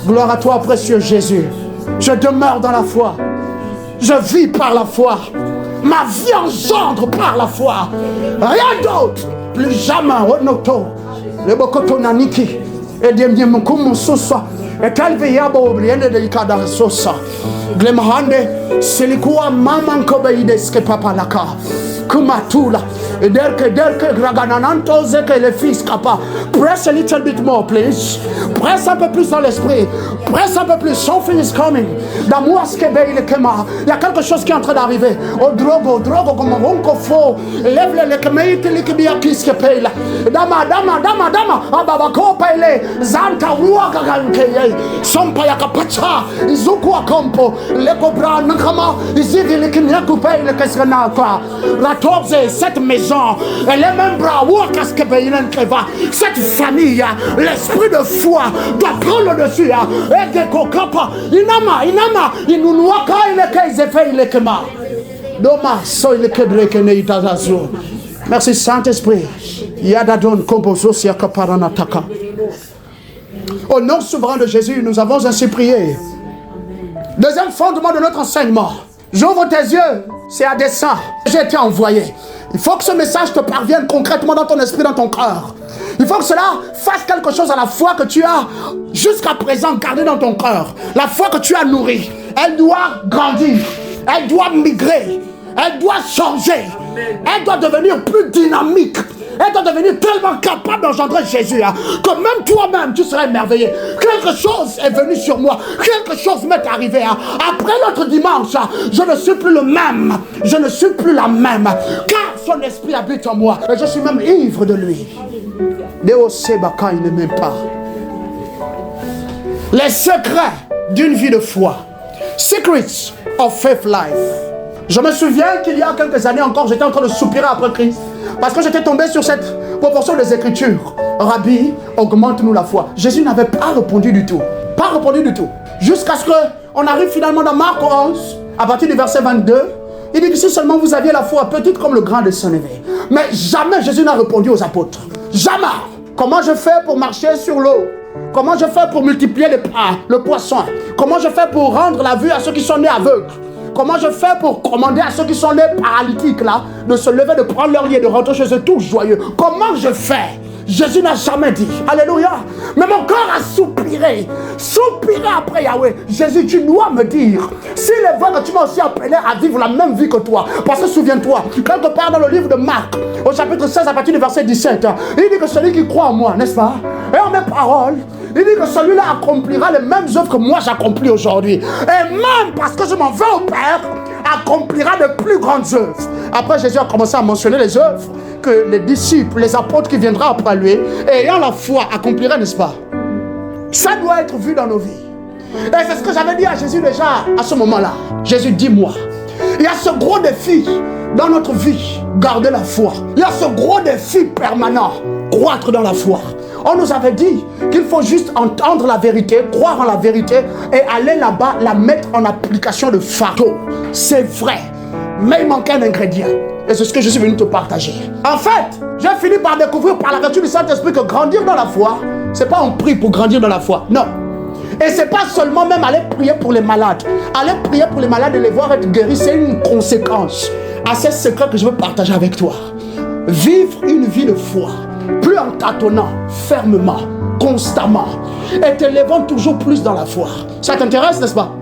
A: Gloire à toi, précieux Jésus. Je demeure dans la foi. Je vis par la foi. Ma vie engendre par la foi. Rien d'autre. Plus jamais. Le bokoto naniki. Et de mkumu sosa. Et talve yabo obliende de ikada sosa. Glemhande selikuwa mama nkobeidesque papa laka. Kumatula. Et derke raganananto zeke le fils kapa. Press a little bit more, please. Press un peu plus dans l'esprit. Press un peu plus. Something is coming. Dans moi, ce il y a quelque chose qui est en train d'arriver. Au drogo, comme un ronco faux. Lève le kemeite, le kebia qui se paye là. Dama. Ababako pele. Zanta ruaka gankeye. Sompa yakapacha. Izuku akompo. Le cobra nakama. Izigi le kinyaku paye le kesrena quoi. La torze, cette maison. Et les mêmes bras. Cette famille, l'esprit de foi doit prendre le dessus. Merci Saint-Esprit. Au nom souverain de Jésus, nous avons ainsi prié. Deuxième fondement de notre enseignement. J'ouvre tes yeux, c'est à dessein. J'ai été envoyé. Il faut que ce message te parvienne concrètement dans ton esprit, dans ton cœur. Il faut que cela fasse quelque chose à la foi que tu as jusqu'à présent gardée dans ton cœur. La foi que tu as nourrie, elle doit grandir, elle doit migrer, elle doit changer, elle doit devenir plus dynamique. Elle doit devenir tellement capable d'engendrer Jésus que même toi-même tu serais émerveillé. Quelque chose est venu sur moi. Quelque chose m'est arrivé. Après l'autre dimanche, je ne suis plus le même. Je ne suis plus la même. Car son esprit habite en moi. Et je suis même ivre de lui. Déo Sebaka, il ne m'aime pas. Les secrets d'une vie de foi. Secrets of faith life. Je me souviens qu'il y a quelques années encore, j'étais en train de soupirer après Christ. Parce que j'étais tombé sur cette proportion des Écritures. Rabbi, augmente-nous la foi. Jésus n'avait pas répondu du tout. Pas répondu du tout. Jusqu'à ce qu'on arrive finalement dans Marc 11, à partir du verset 22. Il dit que si seulement vous aviez la foi petite comme le grain de sénévé. Mais jamais Jésus n'a répondu aux apôtres. Jamais. Comment je fais pour marcher sur l'eau? Comment je fais pour multiplier le poisson? Comment je fais pour rendre la vue à ceux qui sont nés aveugles? Comment je fais pour commander à ceux qui sont nés paralytiques là, de se lever, de prendre leur lit et de rentrer chez eux tous joyeux? Comment je fais? Jésus n'a jamais dit. Alléluia. Mais mon cœur a soupiré. Soupiré après Yahweh. Jésus, tu dois me dire. S'il est vrai que tu m'as aussi appelé à vivre la même vie que toi. Parce que souviens-toi, quelque part dans le livre de Marc, au chapitre 16, à partir du verset 17, il dit que celui qui croit en moi, n'est-ce pas? Et en mes paroles, il dit que celui-là accomplira les mêmes œuvres que moi j'accomplis aujourd'hui. Et même parce que je m'en vais au Père, accomplira de plus grandes œuvres. Après, Jésus a commencé à mentionner les œuvres que les disciples, les apôtres qui viendront après lui, ayant la foi, accompliraient, n'est-ce pas? Ça doit être vu dans nos vies. Et c'est ce que j'avais dit à Jésus déjà à ce moment-là. Jésus, dis-moi, il y a ce gros défi dans notre vie, garder la foi. Il y a ce gros défi permanent, croître dans la foi. On nous avait dit qu'il faut juste entendre la vérité, croire en la vérité et aller là-bas, la mettre en application de fardeau. C'est vrai, mais il manquait un ingrédient. Et c'est ce que je suis venu te partager. En fait, j'ai fini par découvrir par la vertu du Saint-Esprit que grandir dans la foi, c'est pas un prix pour grandir dans la foi. Non. Et c'est pas seulement même aller prier pour les malades. Aller prier pour les malades et les voir être guéris, c'est une conséquence à ces secrets que je veux partager avec toi. Vivre une vie de foi, plus en tâtonnant, fermement, constamment, et t'élevant toujours plus dans la foi. Ça t'intéresse, n'est-ce pas?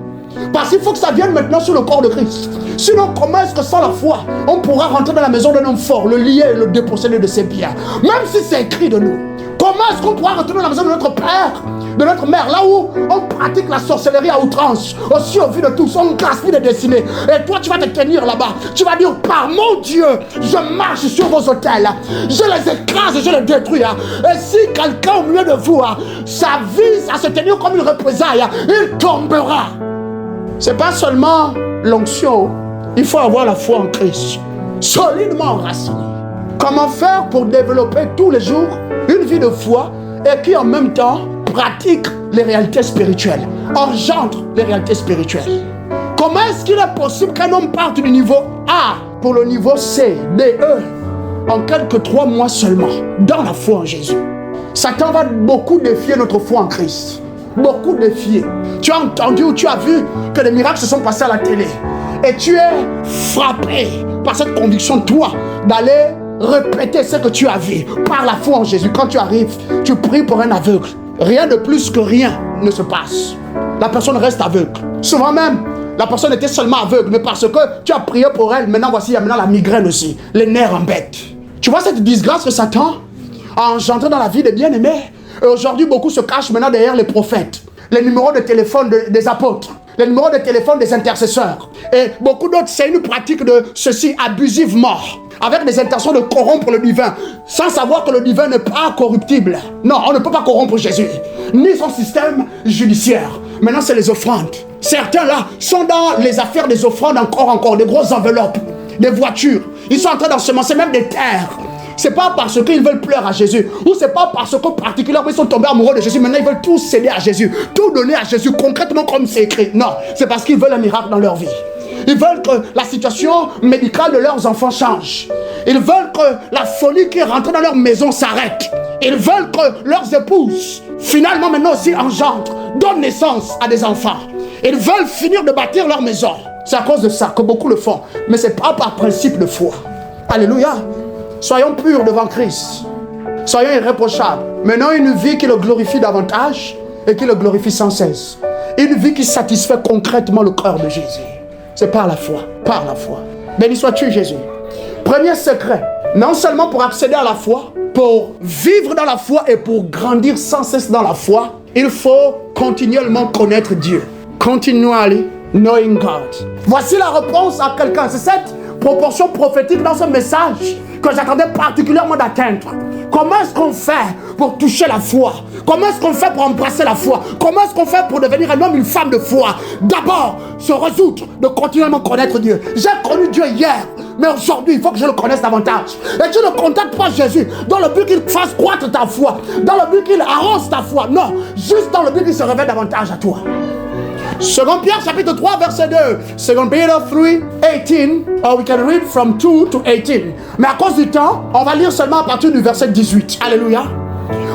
A: Parce qu'il faut que ça vienne maintenant sur le corps de Christ. Sinon, comment est-ce que sans la foi, on pourra rentrer dans la maison d'un homme fort, le lier et le déposséder de ses biens? Même si c'est écrit de nous. Comment est-ce qu'on pourra rentrer dans la maison de notre père, de notre mère, là où on pratique la sorcellerie à outrance, aussi au vu de tous, on gaspille des destinées. Et toi, tu vas te tenir là-bas. Tu vas dire, par mon Dieu, je marche sur vos autels. Je les écrase, je les détruis. Et si quelqu'un au milieu de vous, ça vise à se tenir comme une représailles, il tombera. C'est pas seulement l'onction. Il faut avoir la foi en Christ, solidement enracinée. Comment faire pour développer tous les jours une vie de foi et qui en même temps pratique les réalités spirituelles, engendre les réalités spirituelles? Comment est-ce qu'il est possible qu'un homme parte du niveau A pour le niveau C, D, E en quelques 3 mois seulement dans la foi en Jésus? Satan va beaucoup défier notre foi en Christ. Beaucoup défier. Tu as entendu ou tu as vu que les miracles se sont passés à la télé. Et tu es frappé par cette conviction, toi, d'aller répéter ce que tu as vu par la foi en Jésus. Quand tu arrives, tu pries pour un aveugle. Rien de plus que rien ne se passe. La personne reste aveugle. Souvent même, la personne était seulement aveugle, mais parce que tu as prié pour elle, maintenant voici, il y a maintenant la migraine aussi. Les nerfs embêtent. Tu vois cette disgrâce que Satan a engendrée dans la vie des bien-aimés. Et aujourd'hui, beaucoup se cachent maintenant derrière les prophètes, les numéros de téléphone des apôtres, les numéros de téléphone des intercesseurs. Et beaucoup d'autres, c'est une pratique de ceci abusivement, avec des intentions de corrompre le divin, sans savoir que le divin n'est pas corruptible. Non, on ne peut pas corrompre Jésus, ni son système judiciaire. Maintenant, c'est les offrandes. Certains là sont dans les affaires des offrandes encore, des grosses enveloppes, des voitures. Ils sont en train d'ensemencer même des terres. C'est pas parce qu'ils veulent pleurer à Jésus, ou c'est pas parce que particulièrement ils sont tombés amoureux de Jésus, maintenant ils veulent tout céder à Jésus, tout donner à Jésus concrètement comme c'est écrit. Non, c'est parce qu'ils veulent un miracle dans leur vie. Ils veulent que la situation médicale de leurs enfants change. Ils veulent que la folie qui est rentrée dans leur maison s'arrête. Ils veulent que leurs épouses, finalement maintenant aussi engendrent, donnent naissance à des enfants. Ils veulent finir de bâtir leur maison. C'est à cause de ça que beaucoup le font. Mais ce n'est pas par principe de foi. Alléluia. Soyons purs devant Christ. Soyons irréprochables. Menons une vie qui le glorifie davantage et qui le glorifie sans cesse. Une vie qui satisfait concrètement le cœur de Jésus. C'est par la foi. Par la foi. Béni sois-tu, Jésus. Premier secret. Non seulement pour accéder à la foi, pour vivre dans la foi et pour grandir sans cesse dans la foi, il faut continuellement connaître Dieu. Continually knowing God. Voici la réponse à quelqu'un. C'est cette proportion prophétique dans ce message que j'attendais particulièrement d'atteindre. Comment est-ce qu'on fait pour toucher la foi? Comment est-ce qu'on fait pour embrasser la foi? Comment est-ce qu'on fait pour devenir un homme, une femme de foi? D'abord, se résoudre de continuellement connaître Dieu. J'ai connu Dieu hier, mais aujourd'hui, il faut que je le connaisse davantage. Et tu ne contactes pas Jésus dans le but qu'il fasse croître ta foi, dans le but qu'il arrose ta foi. Non, juste dans le but qu'il se révèle davantage à toi. 2 Pierre chapitre 3 verset 2. 2 Peter 3, 18. Or we can read from 2 to 18. Mais à cause du temps, on va lire seulement à partir du verset 18. Alléluia.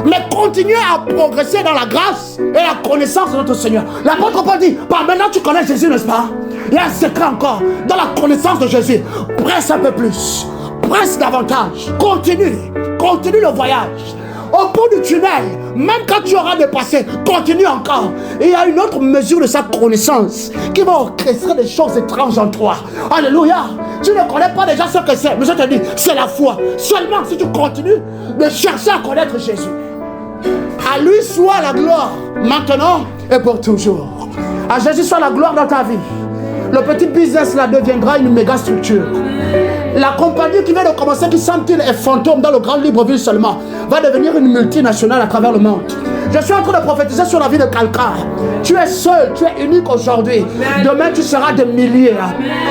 A: Mais continuez à progresser dans la grâce et la connaissance de notre Seigneur. L'apôtre Paul dit, maintenant tu connais Jésus, n'est-ce pas? Il y a un secret encore dans la connaissance de Jésus. Presse un peu plus. Presse davantage. Continue le voyage. Au bout du tunnel, même quand tu auras dépassé, continue encore. Et il y a une autre mesure de sa connaissance qui va orchestrer des choses étranges en toi. Alléluia. Tu ne connais pas déjà ce que c'est, mais je te dis, c'est la foi. Seulement si tu continues de chercher à connaître Jésus. À lui soit la gloire, maintenant et pour toujours. À Jésus soit la gloire dans ta vie. Le petit business là deviendra une méga structure. La compagnie qui vient de commencer, qui semble-t-il est fantôme dans le grand Libreville seulement, va devenir une multinationale à travers le monde. Je suis en train de prophétiser sur la vie de quelqu'un. Tu es seul, tu es unique aujourd'hui. Demain, tu seras des milliers.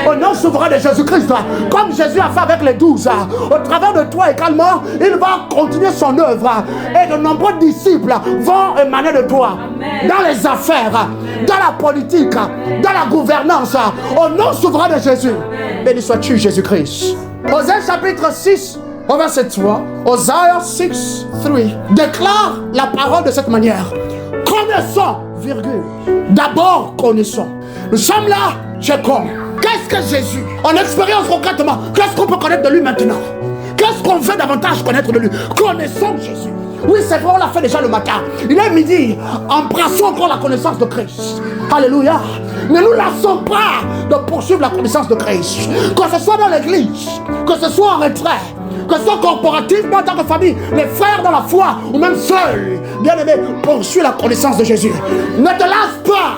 A: Au nom souverain de Jésus-Christ, comme Jésus a fait avec les 12, au travers de toi également, il va continuer son œuvre. Et de nombreux disciples vont émaner de toi. Dans les affaires, dans la politique, dans la gouvernance, au nom souverain de Jésus. Béni sois-tu, Jésus-Christ. Osée chapitre 6, au verset 3, Osée 6, 3, déclare la parole de cette manière. Connaissons, virgule. D'abord, connaissons. Nous sommes là, Jacob. Qu'est-ce que Jésus? En expérience concrètement, qu'est-ce qu'on peut connaître de lui maintenant? Qu'est-ce qu'on veut davantage connaître de lui? Connaissons Jésus. Oui, c'est vrai, on l'a fait déjà le matin. Il est midi. Embrassons encore la connaissance de Christ. Alléluia. Ne nous lassons pas de poursuivre la connaissance de Christ. Que ce soit dans l'église, que ce soit en retrait, que ce soit corporativement en tant que famille, les frères dans la foi, ou même seuls, bien aimés, poursuis la connaissance de Jésus. Ne te lasse pas.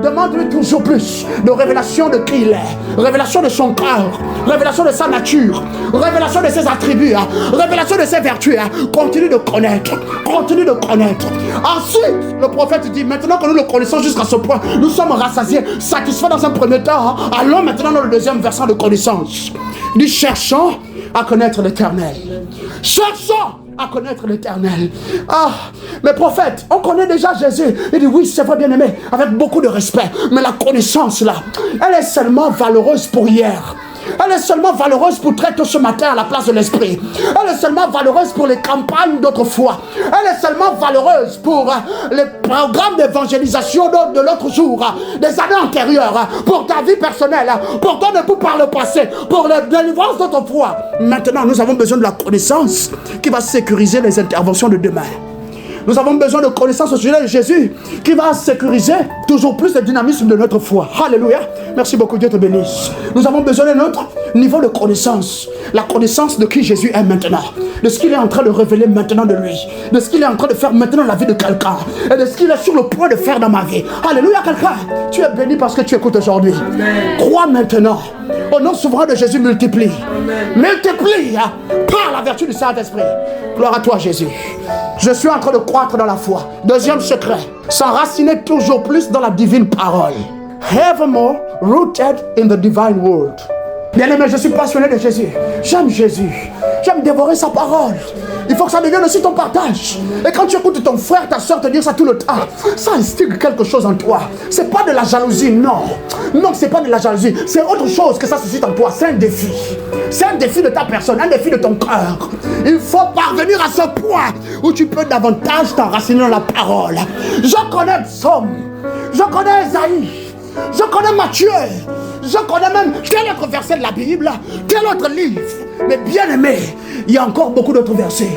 A: Demande-lui toujours plus de révélation de qui il est, révélation de son cœur, révélation de sa nature, révélation de ses attributs, révélation de ses vertus. Continue de connaître, continue de connaître. Ensuite, le prophète dit, maintenant que nous le connaissons jusqu'à ce point, nous sommes rassasiés, satisfaits dans un premier temps. Allons maintenant dans le deuxième versant de connaissance. Il dit, cherchons à connaître l'Éternel. Cherchons à connaître l'Éternel. Ah, mais prophète, on connaît déjà Jésus. Il dit oui, c'est vrai, bien aimé, avec beaucoup de respect. Mais la connaissance là, elle est seulement valeureuse pour hier. Elle est seulement valeureuse pour très tôt ce matin à la place de l'esprit. Elle est seulement valeureuse pour les campagnes d'autrefois. Elle est seulement valeureuse pour les programmes d'évangélisation de l'autre jour, des années antérieures, pour ta vie personnelle, pour ton époux par le passé, pour la délivrance d'autrefois. Maintenant, nous avons besoin de la connaissance qui va sécuriser les interventions de demain. Nous avons besoin de connaissance au sujet de Jésus qui va sécuriser toujours plus le dynamisme de notre foi. Alléluia. Merci beaucoup, Dieu te bénisse. Nous avons besoin de notre niveau de connaissance. La connaissance de qui Jésus est maintenant. De ce qu'il est en train de révéler maintenant de lui. De ce qu'il est en train de faire maintenant dans la vie de quelqu'un. Et de ce qu'il est sur le point de faire dans ma vie. Alléluia, quelqu'un. Tu es béni parce que tu écoutes aujourd'hui. Crois maintenant. Au nom souverain de Jésus, multiplie. Multiplie par la vertu du Saint-Esprit. Gloire à toi, Jésus. Je suis en train de croître dans la foi. Deuxième secret, s'enraciner toujours plus dans la divine parole. Evermore rooted in the divine word. Bien-aimé, je suis passionné de Jésus. J'aime Jésus. J'aime dévorer sa parole. Il faut que ça devienne aussi ton partage. Et quand tu écoutes ton frère, ta soeur te dire ça tout le temps, ça instille quelque chose en toi. C'est pas de la jalousie, non. Non, c'est pas de la jalousie. C'est autre chose que ça suscite en toi. C'est un défi. C'est un défi de ta personne, un défi de ton cœur. Il faut parvenir à ce point où tu peux davantage t'enraciner dans la parole. Je connais Somme. Je connais Esaïe. Je connais Matthieu. Je connais même tel autre verset de la Bible, tel autre livre. Mais bien aimé, il y a encore beaucoup d'autres versets.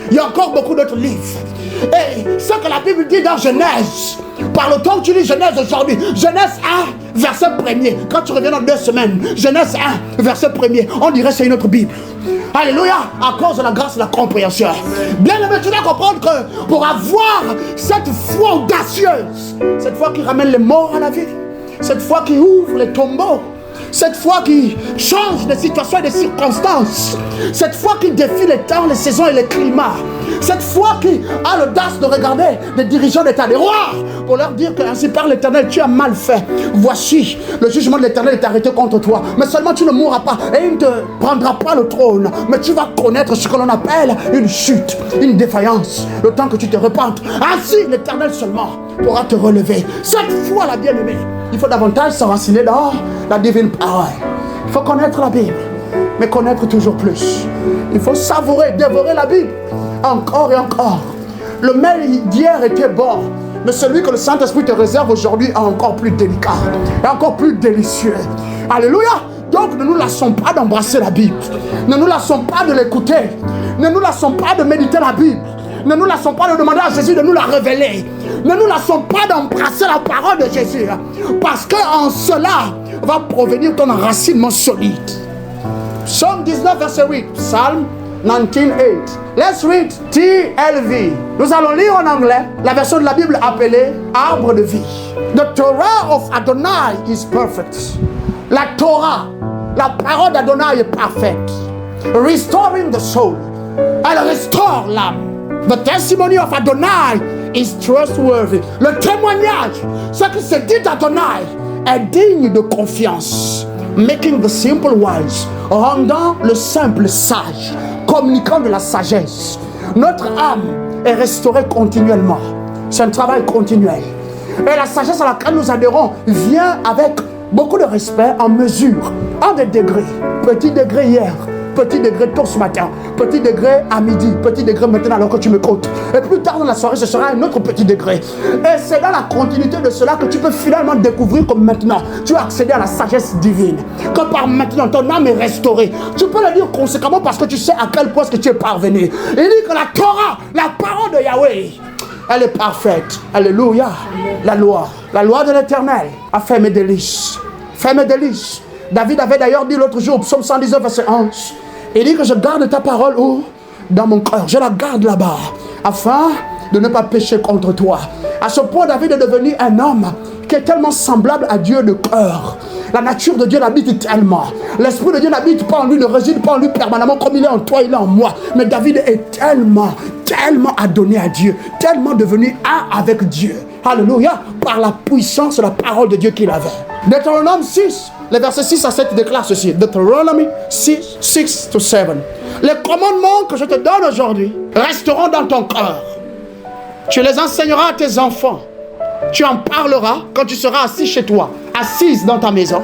A: Il y a encore beaucoup d'autres livres. Et ce que la Bible dit dans Genèse, par le temps que tu lis Genèse aujourd'hui, Genèse 1, verset 1er. Quand tu reviens dans 2 semaines, Genèse 1, verset 1er, on dirait que c'est une autre Bible. Alléluia, à cause de la grâce et de la compréhension. Bien aimé, tu dois comprendre que pour avoir cette foi audacieuse, cette foi qui ramène les morts à la vie, cette foi qui ouvre les tombeaux, cette foi qui change les situations et les circonstances, cette foi qui défie les temps, les saisons et les climats, cette foi qui a l'audace de regarder les dirigeants d'État, les rois, pour leur dire que ainsi par l'Éternel, tu as mal fait. Voici, le jugement de l'Éternel est arrêté contre toi. Mais seulement tu ne mourras pas et il ne te prendra pas le trône. Mais tu vas connaître ce que l'on appelle une chute, une défaillance, le temps que tu te repentes. Ainsi, l'Éternel seulement pourra te relever. Cette foi-là, bien-aimée, il faut davantage s'enraciner dans la divine parole. Il faut connaître la Bible, mais connaître toujours plus. Il faut savourer, dévorer la Bible, encore et encore. Le mail d'hier était bon, mais celui que le Saint-Esprit te réserve aujourd'hui est encore plus délicat, et encore plus délicieux. Alléluia! Donc ne nous lassons pas d'embrasser la Bible. Ne nous lassons pas de l'écouter. Ne nous lassons pas de méditer la Bible. Ne nous lassons pas de demander à Jésus de nous la révéler. Ne nous lassons pas d'embrasser la parole de Jésus. Parce qu'en cela va provenir ton enracinement solide. Psaume 19, verset 8. Psalm 19:8. Let's read TLV. Nous allons lire en anglais la version de la Bible appelée Arbre de vie. The Torah of Adonai is perfect. La Torah, la parole d'Adonai est parfaite. Restoring the soul. Elle restaure l'âme. The testimony of Adonai is trustworthy. Le témoignage, ce qui se dit d'Adonai, est digne de confiance. Making the simple wise. Rendant le simple sage. Communiquant de la sagesse. Notre âme est restaurée continuellement. C'est un travail continuel. Et la sagesse à laquelle nous adhérons vient avec beaucoup de respect en mesure, en des degrés. Petit degré hier, petit degré tôt ce matin, petit degré à midi, petit degré maintenant alors que tu me comptes. Et plus tard dans la soirée, ce sera un autre petit degré. Et c'est dans la continuité de cela que tu peux finalement découvrir que maintenant, tu as accédé à la sagesse divine. Que par maintenant, ton âme est restaurée. Tu peux le dire conséquemment parce que tu sais à quel point que tu es parvenu. Il dit que la Torah, la parole de Yahweh, elle est parfaite. Alléluia. La loi de l'Éternel a fait mes délices. Fait mes délices. David avait d'ailleurs dit l'autre jour, Psaume 119, verset 11. Il dit que je garde ta parole où? Dans mon cœur. Je la garde là-bas. Afin de ne pas pécher contre toi. À ce point, David est devenu un homme qui est tellement semblable à Dieu de cœur. La nature de Dieu l'habite tellement. L'Esprit de Dieu n'habite pas en lui, ne réside pas en lui permanemment comme il est en toi, il est en moi. Mais David est tellement adonné à Dieu, tellement devenu un avec Dieu. Alléluia, par la puissance de la parole de Dieu qu'il avait. Deutéronome 6, les versets 6 à 7 déclarent ceci. Deutéronome 6, 6-7. Les commandements que je te donne aujourd'hui resteront dans ton cœur. Tu les enseigneras à tes enfants. Tu en parleras quand tu seras assis chez toi, assise dans ta maison.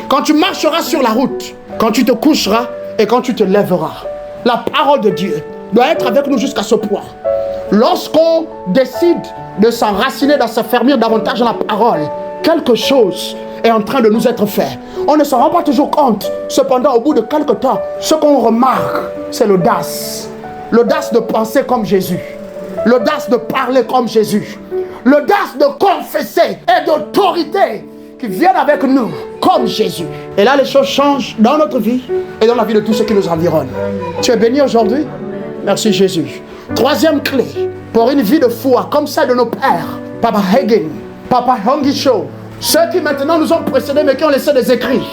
A: Quand tu marcheras sur la route, quand tu te coucheras et quand tu te lèveras. La parole de Dieu doit être avec nous jusqu'à ce point. Lorsqu'on décide de s'enraciner, de s'affermir davantage dans la parole, quelque chose est en train de nous être fait. On ne se rend pas toujours compte. Cependant, au bout de quelque temps, ce qu'on remarque, c'est l'audace. L'audace de penser comme Jésus. L'audace de parler comme Jésus. L'audace de confesser et d'autorité qui viennent avec nous comme Jésus. Et là, les choses changent dans notre vie et dans la vie de tous ceux qui nous environnent. Tu es béni aujourd'hui? Merci Jésus. Troisième clé pour une vie de foi comme celle de nos pères, Papa Hagin, Papa Honggi Cho, ceux qui maintenant nous ont précédés mais qui ont laissé des écrits,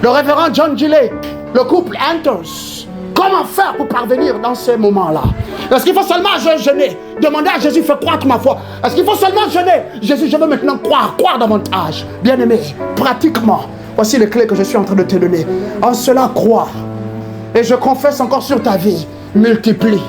A: le révérend John G. Lake, le couple Antos. Comment faire pour parvenir dans ces moments-là? Est-ce qu'il faut seulement jeûner? Demander à Jésus, fais croître ma foi. Est-ce qu'il faut seulement jeûner? Jésus, je veux maintenant croire davantage. Bien-aimé, pratiquement, voici les clés que je suis en train de te donner. En cela, crois. Et je confesse encore sur ta vie, multiplie.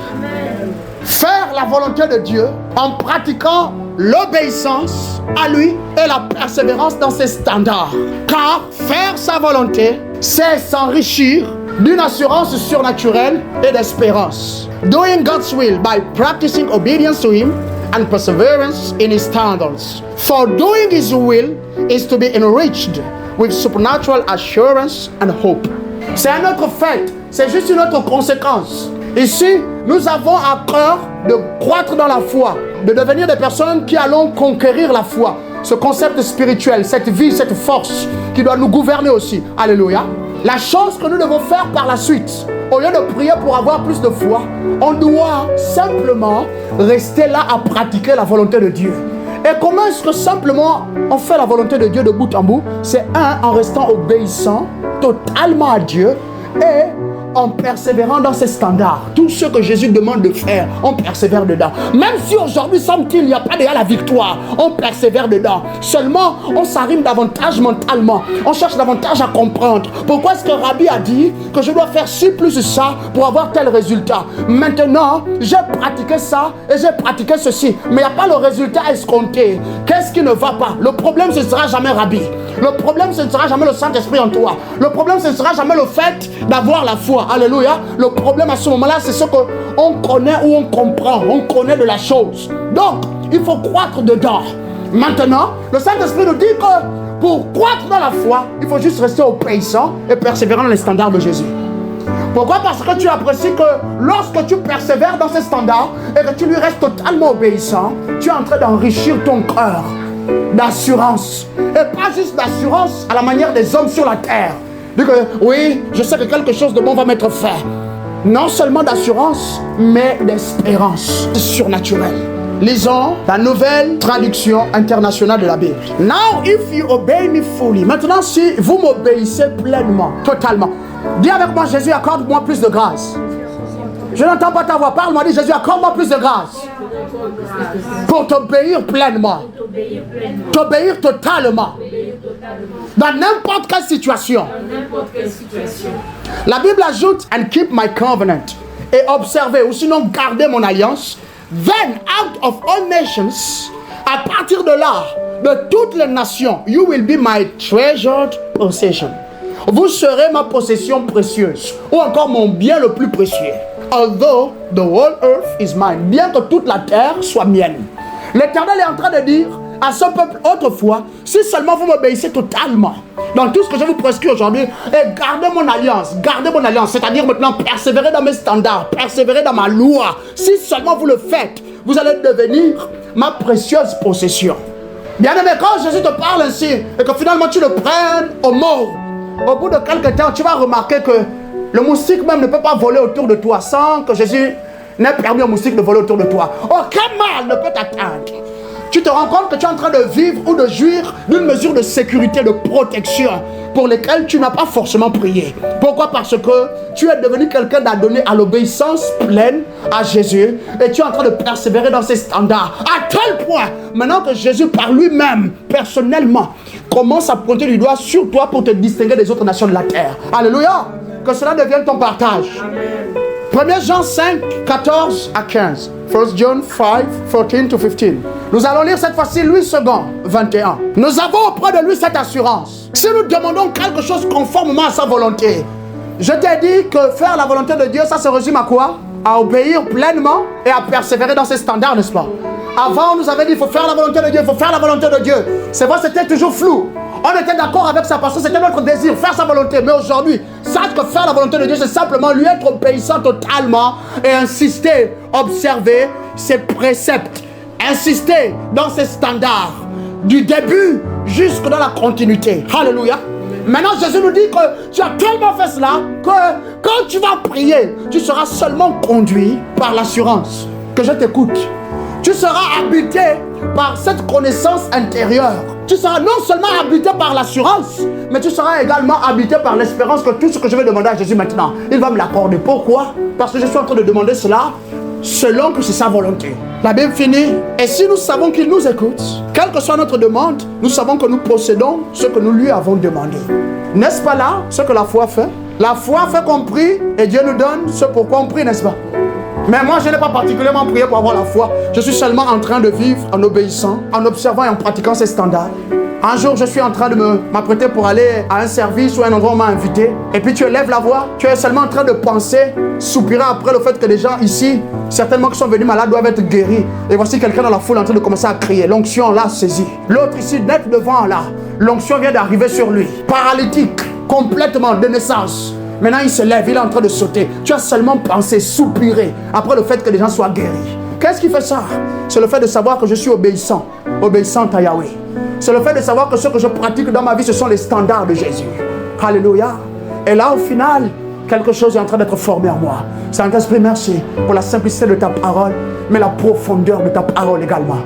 A: Faire la volonté de Dieu en pratiquant l'obéissance à lui et la persévérance dans ses standards. Car faire sa volonté, c'est s'enrichir d'une assurance surnaturelle et d'espérance. Doing God's will by practicing obedience to Him and perseverance in His standards. For doing His will is to be enriched with supernatural assurance and hope. C'est un autre fait, c'est juste une autre conséquence. Ici, nous avons à cœur de croître dans la foi, de devenir des personnes qui allons conquérir la foi. Ce concept spirituel, cette vie, cette force qui doit nous gouverner aussi. Alléluia. La chose que nous devons faire par la suite, au lieu de prier pour avoir plus de foi, on doit simplement rester là à pratiquer la volonté de Dieu. Et comment est-ce que simplement on fait la volonté de Dieu de bout en bout? C'est en restant obéissant totalement à Dieu et en persévérant dans ses standards. Tout ce que Jésus demande de faire, on persévère dedans. Même si aujourd'hui, semble-t-il, il n'y a pas déjà la victoire, on persévère dedans. Seulement, on s'arrime davantage mentalement. On cherche davantage à comprendre. Pourquoi est-ce que Rabbi a dit que je dois faire ci plus ça pour avoir tel résultat? Maintenant, j'ai pratiqué ça et j'ai pratiqué ceci. Mais il n'y a pas le résultat escompté. Qu'est-ce qui ne va pas? Le problème, ce ne sera jamais Rabbi. Le problème, ce ne sera jamais le Saint-Esprit en toi. Le problème, ce ne sera jamais le fait d'avoir la foi. Alléluia. Le problème à ce moment-là, c'est ce qu'on connaît ou on comprend. On connaît de la chose. Donc, il faut croître dedans. Maintenant, le Saint-Esprit nous dit que pour croître dans la foi, il faut juste rester obéissant et persévérant dans les standards de Jésus. Pourquoi? Parce que tu apprécies que lorsque tu persévères dans ces standards et que tu lui restes totalement obéissant, tu es en train d'enrichir ton cœur d'assurance. Et pas juste d'assurance à la manière des hommes sur la terre. Dit que oui, je sais que quelque chose de bon va m'être fait. Non seulement d'assurance, mais d'espérance surnaturelle. Lisons la nouvelle traduction internationale de la Bible. Now if you obey me fully. Maintenant, si vous m'obéissez pleinement, totalement. Dis avec moi, Jésus, accorde-moi plus de grâce. Je n'entends pas ta voix. Parle-moi, dis Jésus, accorde-moi plus de grâce. Pour t'obéir pleinement. T'obéir totalement. Dans n'importe quelle situation. La Bible ajoute and keep my covenant. Et observer, ou sinon garder mon alliance. Then out of all nations, à partir de là, de toutes les nations, you will be my treasured possession. Vous serez ma possession précieuse, ou encore mon bien le plus précieux. Although the whole earth is mine, bien que toute la terre soit mienne. L'Éternel est en train de dire à ce peuple autrefois, si seulement vous m'obéissez totalement dans tout ce que je vous prescris aujourd'hui, et gardez mon alliance, c'est-à-dire maintenant persévérer dans mes standards, persévérer dans ma loi. Si seulement vous le faites, vous allez devenir ma précieuse possession. Bien aimé, quand Jésus te parle ainsi, et que finalement tu le prennes au mot, au bout de quelques temps, tu vas remarquer que le moustique même ne peut pas voler autour de toi sans que Jésus n'ait permis au moustique de voler autour de toi. Aucun mal ne peut t'atteindre. Tu te rends compte que tu es en train de vivre ou de jouir d'une mesure de sécurité, de protection pour lesquelles tu n'as pas forcément prié. Pourquoi? Parce que tu es devenu quelqu'un d'adonné à l'obéissance pleine à Jésus et tu es en train de persévérer dans ses standards. À tel point, maintenant que Jésus par lui-même, personnellement, commence à pointer du doigt sur toi pour te distinguer des autres nations de la terre. Alléluia! Que cela devienne ton partage. Amen. 1 Jean 5, 14 à 15. 1 John 5, 14 to 15. Nous allons lire cette fois-ci Louis II, 21. Nous avons auprès de lui cette assurance. Si nous demandons quelque chose conformément à sa volonté, je t'ai dit que faire la volonté de Dieu, ça se résume à quoi? À obéir pleinement et à persévérer dans ses standards, n'est-ce pas? Avant, on nous avait dit, il faut faire la volonté de Dieu, il faut faire la volonté de Dieu. C'est vrai, c'était toujours flou. On était d'accord avec ça parce que c'était notre désir, faire sa volonté. Mais aujourd'hui, sache que faire la volonté de Dieu, c'est simplement lui être obéissant totalement et insister, observer ses préceptes, insister dans ses standards, du début jusque dans la continuité. Alléluia. Maintenant, Jésus nous dit que tu as tellement fait cela que quand tu vas prier, tu seras seulement conduit par l'assurance que je t'écoute. Tu seras habité par cette connaissance intérieure. Tu seras non seulement habité par l'assurance, mais tu seras également habité par l'espérance que tout ce que je vais demander à Jésus maintenant, il va me l'accorder. Pourquoi? Parce que je suis en train de demander cela selon que c'est sa volonté. La Bible finit. Et si nous savons qu'il nous écoute, quelle que soit notre demande, nous savons que nous possédons ce que nous lui avons demandé. N'est-ce pas là ce que la foi fait? La foi fait qu'on prie et Dieu nous donne ce pourquoi on prie, n'est-ce pas? Mais moi, je n'ai pas particulièrement prié pour avoir la foi. Je suis seulement en train de vivre en obéissant, en observant et en pratiquant ces standards. Un jour, je suis en train de m'apprêter pour aller à un service ou à un endroit où on m'a invité. Et puis tu élèves la voix. Tu es seulement en train de penser, soupirer après le fait que les gens ici, certainement qui sont venus malades, doivent être guéris. Et voici quelqu'un dans la foule en train de commencer à crier. L'onction l'a saisi. L'autre ici, net devant là, l'onction vient d'arriver sur lui. Paralytique, complètement de naissance. Maintenant, il se lève, il est en train de sauter. Tu as seulement pensé, soupirer après le fait que les gens soient guéris. Qu'est-ce qui fait ça? C'est le fait de savoir que je suis obéissant, obéissante à Yahweh. C'est le fait de savoir que ce que je pratique dans ma vie, ce sont les standards de Jésus. Alléluia. Et là, au final, quelque chose est en train d'être formé en moi. Saint-Esprit, merci pour la simplicité de ta parole, mais la profondeur de ta parole également.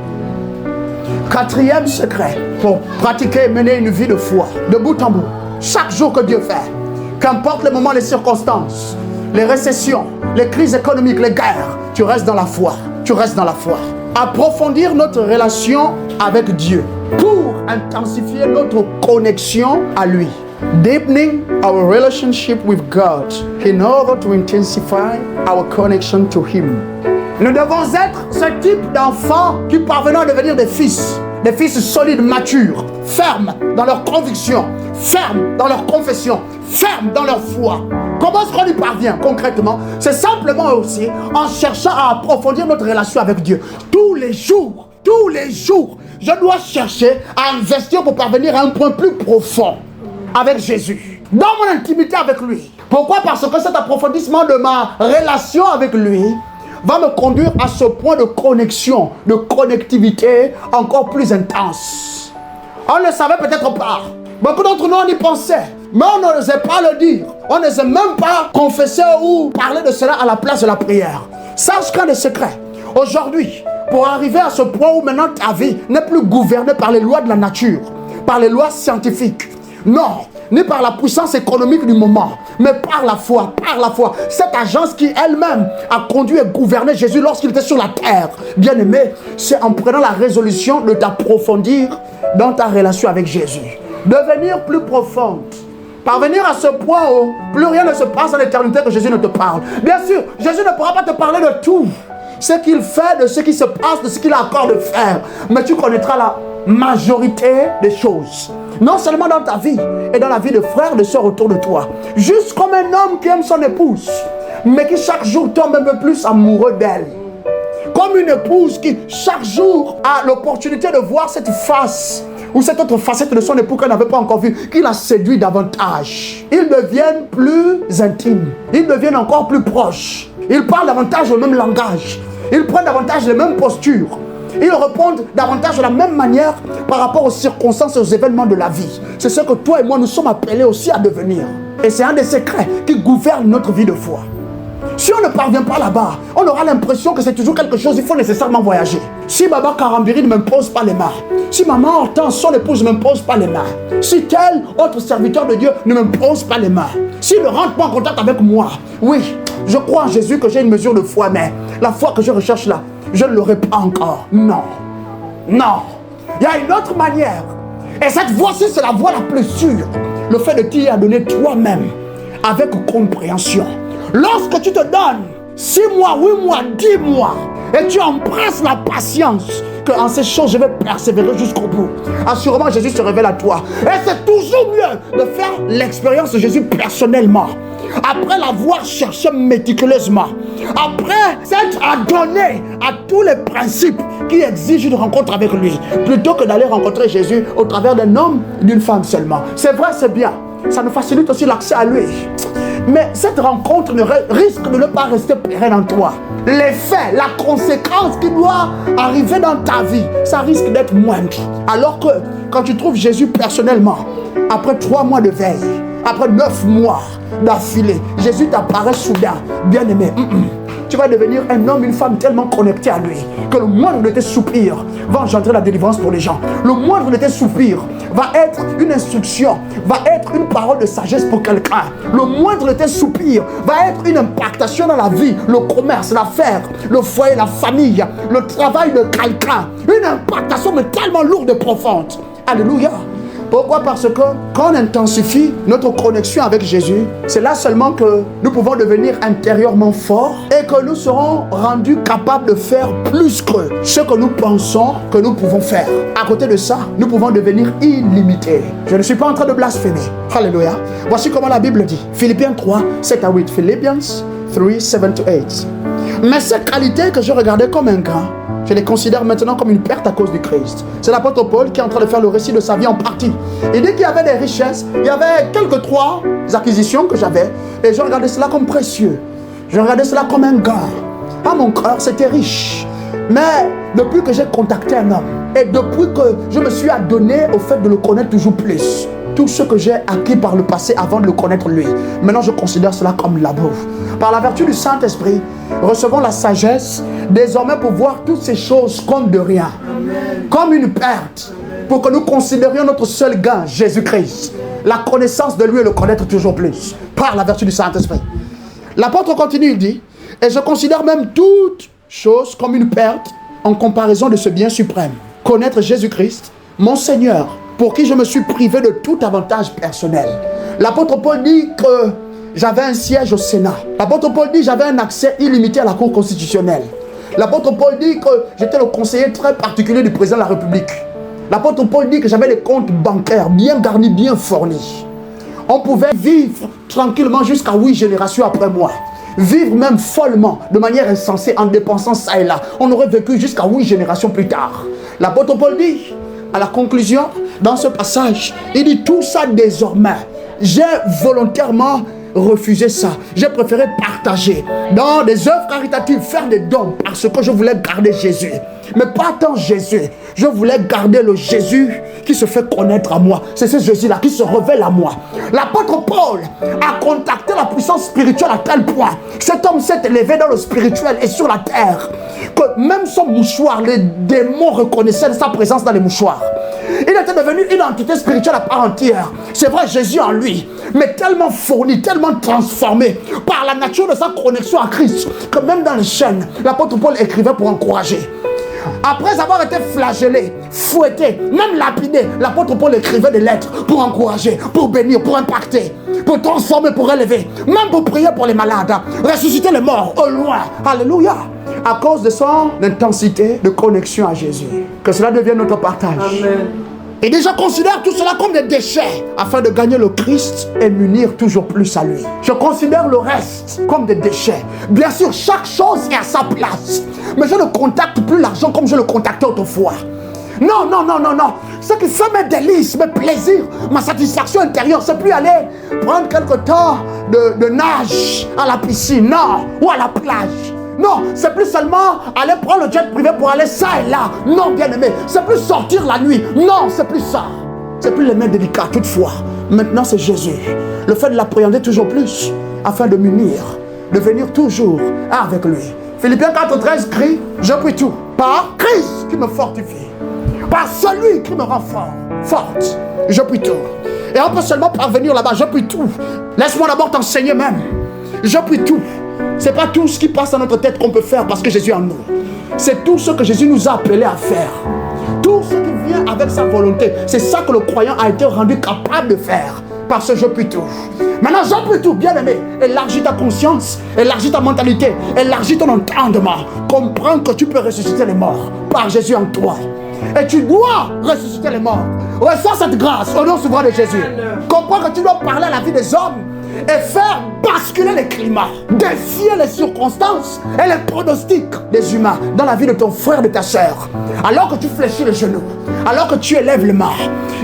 A: Quatrième secret pour pratiquer et mener une vie de foi, de bout en bout, chaque jour que Dieu fait. Qu'importe les moments, les circonstances, les récessions, les crises économiques, les guerres, tu restes dans la foi. Tu restes dans la foi. Approfondir notre relation avec Dieu pour intensifier notre connexion à lui. Deepening our relationship with God in order to intensify our connection to Him. Nous devons être ce type d'enfants qui parvenons à devenir des fils solides, matures, fermes dans leurs convictions, fermes dans leur confession, fermes dans leur foi. Comment est-ce qu'on y parvient concrètement? C'est simplement aussi en cherchant à approfondir notre relation avec Dieu. Tous les jours, je dois chercher à investir pour parvenir à un point plus profond avec Jésus, dans mon intimité avec lui. Pourquoi? Parce que cet approfondissement de ma relation avec lui va me conduire à ce point de connexion, de connectivité encore plus intense. On ne le savait peut-être pas. Beaucoup d'entre nous, on y pensait, mais on n'osait pas le dire. On n'osait même pas confesser ou parler de cela à la place de la prière. Sache qu'un des secrets, aujourd'hui, pour arriver à ce point où maintenant ta vie n'est plus gouvernée par les lois de la nature, par les lois scientifiques, non, ni par la puissance économique du moment, mais par la foi, Cette agence qui elle-même a conduit et gouverné Jésus lorsqu'il était sur la terre. Bien aimé, c'est en prenant la résolution de t'approfondir dans ta relation avec Jésus. Devenir plus profonde. Parvenir à ce point où plus rien ne se passe en éternité que Jésus ne te parle. Bien sûr, Jésus ne pourra pas te parler de tout. Ce qu'il fait, de ce qui se passe, de ce qu'il a encore de faire. Mais tu connaîtras la majorité des choses. Non seulement dans ta vie, et dans la vie de frères, de sœurs autour de toi. Juste comme un homme qui aime son épouse, mais qui chaque jour tombe un peu plus amoureux d'elle. Comme une épouse qui chaque jour a l'opportunité de voir cette face, ou cette autre facette de son époux qu'elle n'avait pas encore vue, qui la séduit davantage. Ils deviennent plus intimes, ils deviennent encore plus proches. Ils parlent davantage le même langage, ils prennent davantage les mêmes postures. Ils répondent davantage de la même manière par rapport aux circonstances et aux événements de la vie. C'est ce que toi et moi nous sommes appelés aussi à devenir. Et c'est un des secrets qui gouverne notre vie de foi. Si on ne parvient pas là-bas, on aura l'impression que c'est toujours quelque chose, il faut nécessairement voyager. Si Baba Karambiri ne m'impose pas les mains, si Maman Hortense, son épouse, ne m'impose pas les mains, si tel autre serviteur de Dieu ne m'impose pas les mains, s'il ne rentre pas en contact avec moi, oui, je crois en Jésus que j'ai une mesure de foi, mais la foi que je recherche là, je ne l'aurai pas encore. Non. Non. Il y a une autre manière. Et cette voie-ci, c'est la voie la plus sûre. Le fait de t'y adonner toi-même avec compréhension. Lorsque tu te donnes 6 mois, 8 mois, 10 mois, et tu empruntes la patience, qu'en ces choses, je vais persévérer jusqu'au bout. Assurément, Jésus se révèle à toi. Et c'est toujours mieux de faire l'expérience de Jésus personnellement, après l'avoir cherché méticuleusement, après s'être adonné à tous les principes qui exigent une rencontre avec lui, plutôt que d'aller rencontrer Jésus au travers d'un homme et d'une femme seulement. C'est vrai, c'est bien. Ça nous facilite aussi l'accès à lui. Mais cette rencontre risque de ne pas rester pérenne en toi. L'effet, la conséquence qui doit arriver dans ta vie, ça risque d'être moindre. Alors que quand tu trouves Jésus personnellement, après 3 mois de veille, après 9 mois d'affilée, Jésus t'apparaît soudain, bien-aimé. Tu vas devenir un homme, une femme tellement connecté à lui que le moindre de tes soupirs va engendrer la délivrance pour les gens. Le moindre de tes soupirs va être une instruction, va être une parole de sagesse pour quelqu'un. Le moindre de tes soupirs va être une impactation dans la vie, le commerce, l'affaire, le foyer, la famille, le travail de quelqu'un. Une impactation mais tellement lourde et profonde. Alléluia. Pourquoi? Parce que quand on intensifie notre connexion avec Jésus, c'est là seulement que nous pouvons devenir intérieurement forts et que nous serons rendus capables de faire plus que ce que nous pensons que nous pouvons faire. À côté de ça, nous pouvons devenir illimités. Je ne suis pas en train de blasphémer. Alléluia. Voici comment la Bible dit. Philippiens 3, 7 à 8. Philippians 3, 7 to 8. Mais ces qualités que je regardais comme un gain, je les considère maintenant comme une perte à cause du Christ. C'est l'apôtre Paul qui est en train de faire le récit de sa vie en partie. Il dit qu'il y avait des richesses, il y avait quelques 3 acquisitions que j'avais, et je regardais cela comme précieux. Je regardais cela comme un gain. À mon cœur, c'était riche. Mais depuis que j'ai contacté un homme, et depuis que je me suis adonné au fait de le connaître toujours plus, tout ce que j'ai acquis par le passé avant de le connaître lui, maintenant je considère cela comme labour. Par la vertu du Saint-Esprit, recevons la sagesse désormais pour voir toutes ces choses comme de rien. Amen. Comme une perte, pour que nous considérions notre seul gain, Jésus-Christ, la connaissance de lui et le connaître toujours plus, par la vertu du Saint-Esprit. L'apôtre continue, il dit, et je considère même toutes choses comme une perte en comparaison de ce bien suprême, connaître Jésus-Christ, mon Seigneur, pour qui je me suis privé de tout avantage personnel. L'apôtre Paul dit que j'avais un siège au Sénat. L'apôtre Paul dit que j'avais un accès illimité à la Cour constitutionnelle. L'apôtre Paul dit que j'étais le conseiller très particulier du président de la République. L'apôtre Paul dit que j'avais des comptes bancaires bien garnis, bien fournis. On pouvait vivre tranquillement jusqu'à 8 générations après moi. Vivre même follement, de manière insensée, en dépensant ça et là. On aurait vécu jusqu'à 8 générations plus tard. L'apôtre Paul dit, à la conclusion, dans ce passage, il dit tout ça désormais. J'ai volontairement refusé ça. J'ai préféré partager dans des œuvres caritatives, faire des dons parce que je voulais garder Jésus. Mais pas tant Jésus. Je voulais garder le Jésus qui se fait connaître à moi. C'est ce Jésus-là qui se révèle à moi. L'apôtre Paul a contacté la puissance spirituelle à tel point. Cet homme s'est élevé dans le spirituel et sur la terre que même son mouchoir, les démons reconnaissaient sa présence dans les mouchoirs. Il était devenu une entité spirituelle à part entière. C'est vrai, Jésus en lui, mais tellement fourni, tellement transformé par la nature de sa connexion à Christ, que même dans les chaînes, l'apôtre Paul écrivait pour encourager. Après avoir été flagellé, fouetté, même lapidé, l'apôtre Paul écrivait des lettres pour encourager, pour bénir, pour impacter, pour transformer, pour élever, même pour prier pour les malades, ressusciter les morts au loin. Alléluia. À cause de son intensité de connexion à Jésus. Que cela devienne notre partage. Amen. Et déjà considère tout cela comme des déchets afin de gagner le Christ et m'unir toujours plus à lui. Je considère le reste comme des déchets. Bien sûr, chaque chose est à sa place. Mais je ne contacte plus l'argent comme je le contactais autrefois. Non, non, non, non, non. Ce qui fait mes délices, mes plaisirs, ma satisfaction intérieure, c'est plus aller prendre quelque temps de nage à la piscine, non, ou à la plage. Non, c'est plus seulement aller prendre le jet privé pour aller ça et là. Non, bien aimé, c'est plus sortir la nuit. Non, c'est plus ça. C'est plus les mains délicates toutefois. Maintenant, c'est Jésus. Le fait de l'appréhender toujours plus afin de m'unir, de venir toujours avec lui. Philippiens 4:13 crie, je prie tout par Christ qui me fortifie, par celui qui me rend forte. Je prie tout. Et on peut seulement parvenir là-bas, je prie tout. Laisse-moi d'abord t'enseigner même. Je prie tout. C'est pas tout ce qui passe dans notre tête qu'on peut faire parce que Jésus est en nous. C'est tout ce que Jésus nous a appelés à faire. Tout ce qui vient avec sa volonté. C'est ça que le croyant a été rendu capable de faire parce que je puis tout. Maintenant, je puis tout, bien aimé. Élargis ta conscience, élargis ta mentalité, élargis ton entendement. Comprends que tu peux ressusciter les morts par Jésus en toi. Et tu dois ressusciter les morts. Reçois cette grâce au nom souverain de Jésus. Comprends que tu dois parler à la vie des hommes et faire basculer les climats, défier les circonstances et les pronostics des humains dans la vie de ton frère, de ta soeur. Alors que tu fléchis les genoux, alors que tu élèves les mains,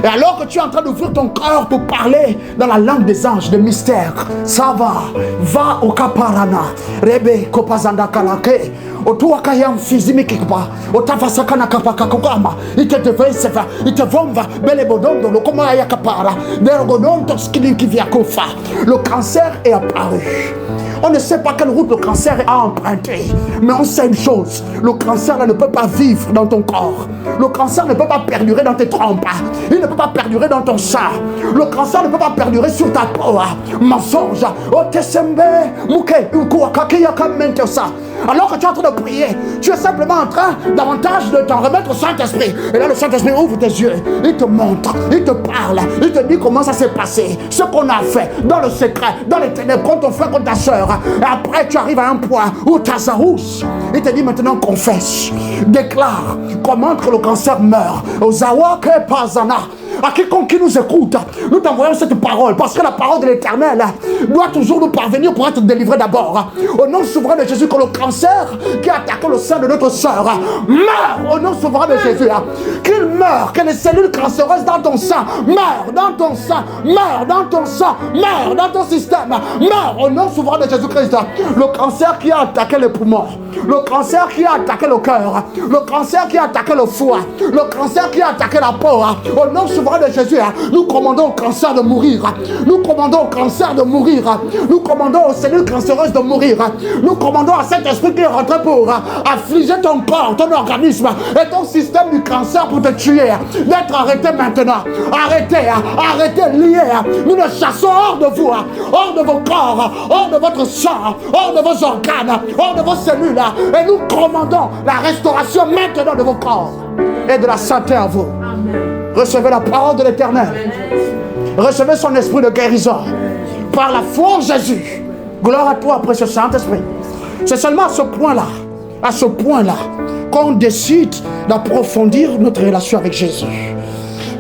A: et alors que tu es en train d'ouvrir ton cœur pour parler dans la langue des anges, de mystère. Ça va au kaparana, rebe kopazanda kalake, otuakayam fizimi kikba, otavasakana kapakakokama, iteveseva, itevomva, belebodondo, le komaya kapara, dergodonto skili kiviakofa. Le cancer est apparu. On ne sait pas quelle route le cancer a emprunté, mais on sait une chose, le cancer là, ne peut pas vivre dans ton corps. Le cancer ne peut pas perdurer dans tes trompes. Il ne peut pas perdurer dans ton sang. Le cancer ne peut pas perdurer sur ta peau. Mensonge. Alors que tu es en train de prier, tu es simplement en train davantage de t'en remettre au Saint-Esprit. Et là, le Saint-Esprit ouvre tes yeux. Il te montre, il te parle, il te dit comment ça s'est passé. Ce qu'on a fait dans le secret, dans les ténèbres, contre ton frère, contre ta soeur. Et après, tu arrives à un point où tu as sa rousse. Il te dit maintenant, confesse. Déclare comment que le cancer meurt. Ozawake Pazana. À quiconque qui nous écoute, nous t'envoyons cette parole parce que la parole de l'Éternel doit toujours nous parvenir pour être délivré d'abord. Au nom souverain de Jésus, que le cancer qui a attaqué le sein de notre soeur meurt au nom souverain de Jésus. Qu'il meure, que les cellules cancéreuses dans ton sang meurent dans ton sang, meurent dans ton sang, meurent dans ton système, meurent au nom souverain de Jésus-Christ. Le cancer qui a attaqué les poumons, le cancer qui a attaqué le cœur, le cancer qui a attaqué le foie, le cancer qui a attaqué la peau, au nom souverain de Jésus, nous commandons au cancer de mourir. Nous commandons au cancer de mourir. Nous commandons aux cellules cancéreuses de mourir. Nous commandons à cet esprit qui est rentré pour affliger ton corps, ton organisme et ton système du cancer pour te tuer, d'être arrêté maintenant. Arrêtez, arrêtez, lié. Nous le chassons hors de vous, hors de vos corps, hors de votre sang, hors de vos organes, hors de vos cellules. Et nous commandons la restauration maintenant de vos corps et de la santé à vous. Recevez la parole de l'Éternel. Recevez son esprit de guérison. Par la foi en Jésus. Gloire à toi, précieux Saint-Esprit. C'est seulement à ce point-là, qu'on décide d'approfondir notre relation avec Jésus.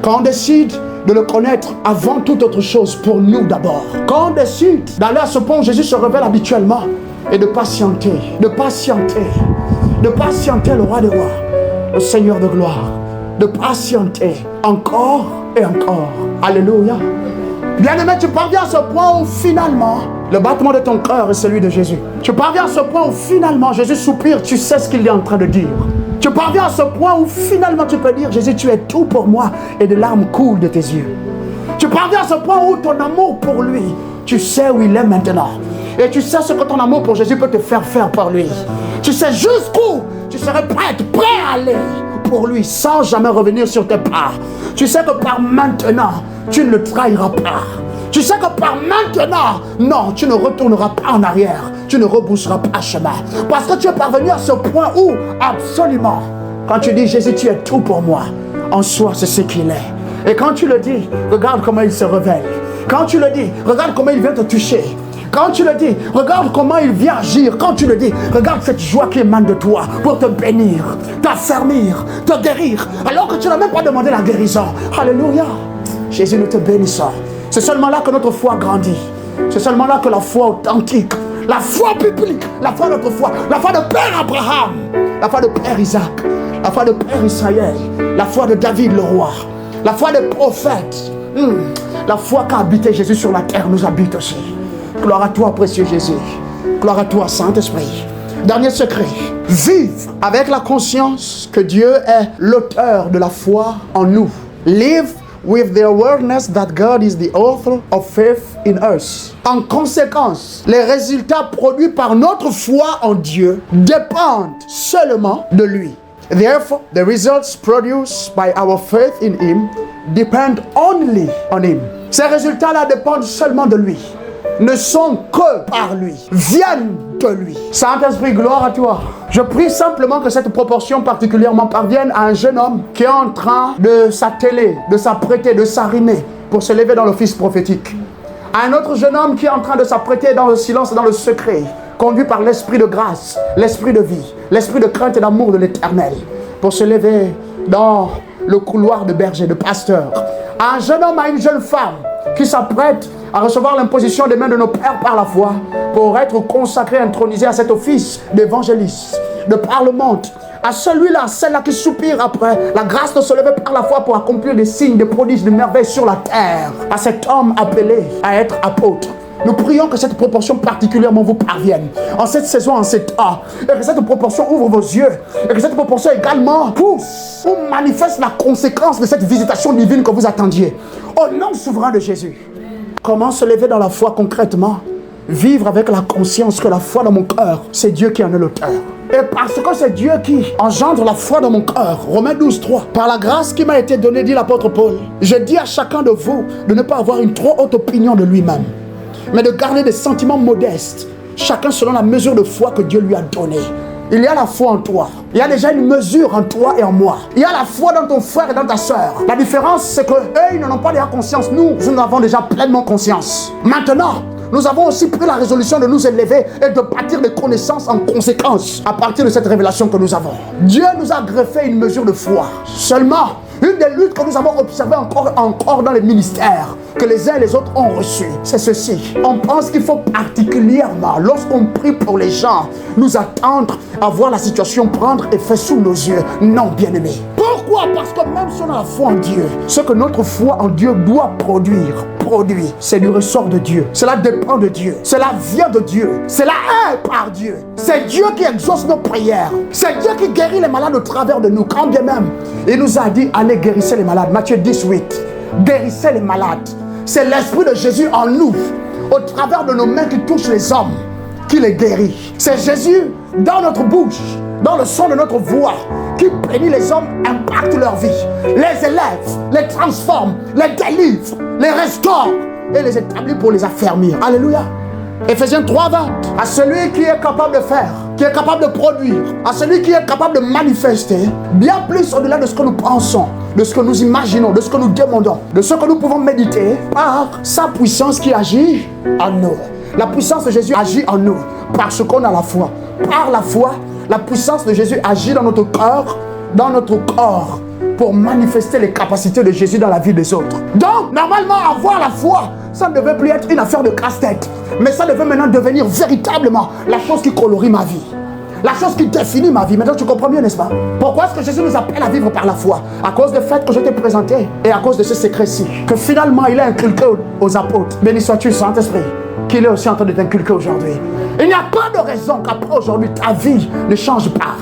A: Quand on décide de le connaître avant toute autre chose pour nous d'abord. Quand on décide d'aller à ce point où Jésus se révèle habituellement et de patienter le roi des rois, le Seigneur de gloire. De patienter encore et encore. Alléluia. Bien-aimé, tu parviens à ce point où finalement, le battement de ton cœur est celui de Jésus. Tu parviens à ce point où finalement, Jésus soupire, tu sais ce qu'il est en train de dire. Tu parviens à ce point où finalement tu peux dire, Jésus, tu es tout pour moi, et des larmes coulent de tes yeux. Tu parviens à ce point où ton amour pour lui, tu sais où il est maintenant. Et tu sais ce que ton amour pour Jésus peut te faire par lui. Tu sais jusqu'où tu serais prêt à aller pour lui sans jamais revenir sur tes pas. Tu sais que par maintenant, tu ne le trahiras pas. Tu sais que par maintenant, non, tu ne retourneras pas en arrière. Tu ne rebousseras pas chemin. Parce que tu es parvenu à ce point où, absolument, quand tu dis Jésus, tu es tout pour moi, en soi, c'est ce qu'il est. Et quand tu le dis, regarde comment il se révèle. Quand tu le dis, regarde comment il vient te toucher. Quand tu le dis, regarde comment il vient agir. Quand tu le dis, regarde cette joie qui émane de toi pour te bénir, t'affermir, te guérir, alors que tu n'as même pas demandé la guérison. Alléluia. Jésus, nous te bénissons. C'est seulement là que notre foi grandit. C'est seulement là que la foi authentique, la foi biblique, la foi de notre foi, la foi de Père Abraham, la foi de Père Isaac, la foi de Père Israël, la foi de David le roi, la foi des prophètes, la foi qu'a habité Jésus sur la terre nous habite aussi. Gloire à toi, précieux Jésus. Gloire à toi, Saint-Esprit. Dernier secret. Vive avec la conscience que Dieu est l'auteur de la foi en nous. Live with the awareness that God is the author of faith in us. En conséquence, les résultats produits par notre foi en Dieu dépendent seulement de lui. Therefore, the results produced by our faith in Him depend only on Him. Ces résultats-là dépendent seulement de lui. Ne sont que par lui, viennent de lui. Saint-Esprit, gloire à toi. Je prie simplement que cette proportion particulièrement parvienne à un jeune homme qui est en train de s'atteler, de s'apprêter, de s'arrimer pour se lever dans l'office prophétique. Un autre jeune homme qui est en train de s'apprêter dans le silence et dans le secret, conduit par l'esprit de grâce, l'esprit de vie, l'esprit de crainte et d'amour de l'Éternel, pour se lever dans le couloir de berger, de pasteur. Un jeune homme à une jeune femme qui s'apprête à recevoir l'imposition des mains de nos pères par la foi pour être consacré, intronisé à cet office d'évangéliste, de parlemante. À celui-là, celle-là qui soupire après la grâce de se lever par la foi pour accomplir des signes, des prodiges, des merveilles sur la terre. À cet homme appelé à être apôtre. Nous prions que cette proportion particulièrement vous parvienne en cette saison, en cet temps, et que cette proportion ouvre vos yeux, et que cette proportion également pousse ou manifeste la conséquence de cette visitation divine que vous attendiez. Au nom souverain de Jésus. Comment se lever dans la foi concrètement? Vivre avec la conscience que la foi dans mon cœur, c'est Dieu qui en est l'auteur. Et parce que c'est Dieu qui engendre la foi dans mon cœur, Romains 12, 3, par la grâce qui m'a été donnée, dit l'apôtre Paul, je dis à chacun de vous de ne pas avoir une trop haute opinion de lui-même, mais de garder des sentiments modestes, chacun selon la mesure de foi que Dieu lui a donnée. Il y a la foi en toi. Il y a déjà une mesure en toi et en moi. Il y a la foi dans ton frère et dans ta soeur. La différence, c'est que eux, ils n'en ont pas déjà conscience. Nous en avons déjà pleinement conscience. Maintenant, nous avons aussi pris la résolution de nous élever et de bâtir des connaissances en conséquence à partir de cette révélation que nous avons. Dieu nous a greffé une mesure de foi. Seulement, une des luttes que nous avons observées encore dans les ministères que les uns et les autres ont reçues, c'est ceci. On pense qu'il faut particulièrement, lorsqu'on prie pour les gens, nous attendre à voir la situation prendre effet sous nos yeux. Non, bien-aimés. Pourquoi? Parce que même si on a la foi en Dieu, ce que notre foi en Dieu doit produire, c'est du ressort de Dieu. Cela dépend de Dieu. Cela vient de Dieu. Cela est par Dieu. C'est Dieu qui exauce nos prières. C'est Dieu qui guérit les malades au travers de nous. Quand bien même, il nous a dit, allez guérissez les malades. Matthieu 18. Guérissez les malades. C'est l'Esprit de Jésus en nous, au travers de nos mains qui touchent les hommes, qui les guérit. C'est Jésus dans notre bouche, dans le son de notre voix, qui bénit les hommes, impacte leur vie, les élève, les transforme, les délivre, les restaure et les établit pour les affermir. Alléluia. Éphésiens 3, 20. À celui qui est capable de faire, qui est capable de produire, à celui qui est capable de manifester, bien plus au-delà de ce que nous pensons, de ce que nous imaginons, de ce que nous demandons, de ce que nous pouvons méditer, par sa puissance qui agit en nous. La puissance de Jésus agit en nous parce qu'on a la foi. Par la foi, la puissance de Jésus agit dans notre cœur, dans notre corps, pour manifester les capacités de Jésus dans la vie des autres. Donc, normalement, avoir la foi, ça ne devait plus être une affaire de casse-tête, mais ça devait maintenant devenir véritablement la chose qui colorie ma vie, la chose qui définit ma vie. Maintenant, tu comprends mieux, n'est-ce pas? Pourquoi est-ce que Jésus nous appelle à vivre par la foi? À cause du fait que je t'ai présenté et à cause de ce secret-ci, que finalement, il a inculqué aux apôtres. Béni sois-tu, Saint-Esprit, qu'il est aussi en train de t'inculquer aujourd'hui. Il n'y a pas de raison qu'après aujourd'hui, ta vie ne change pas.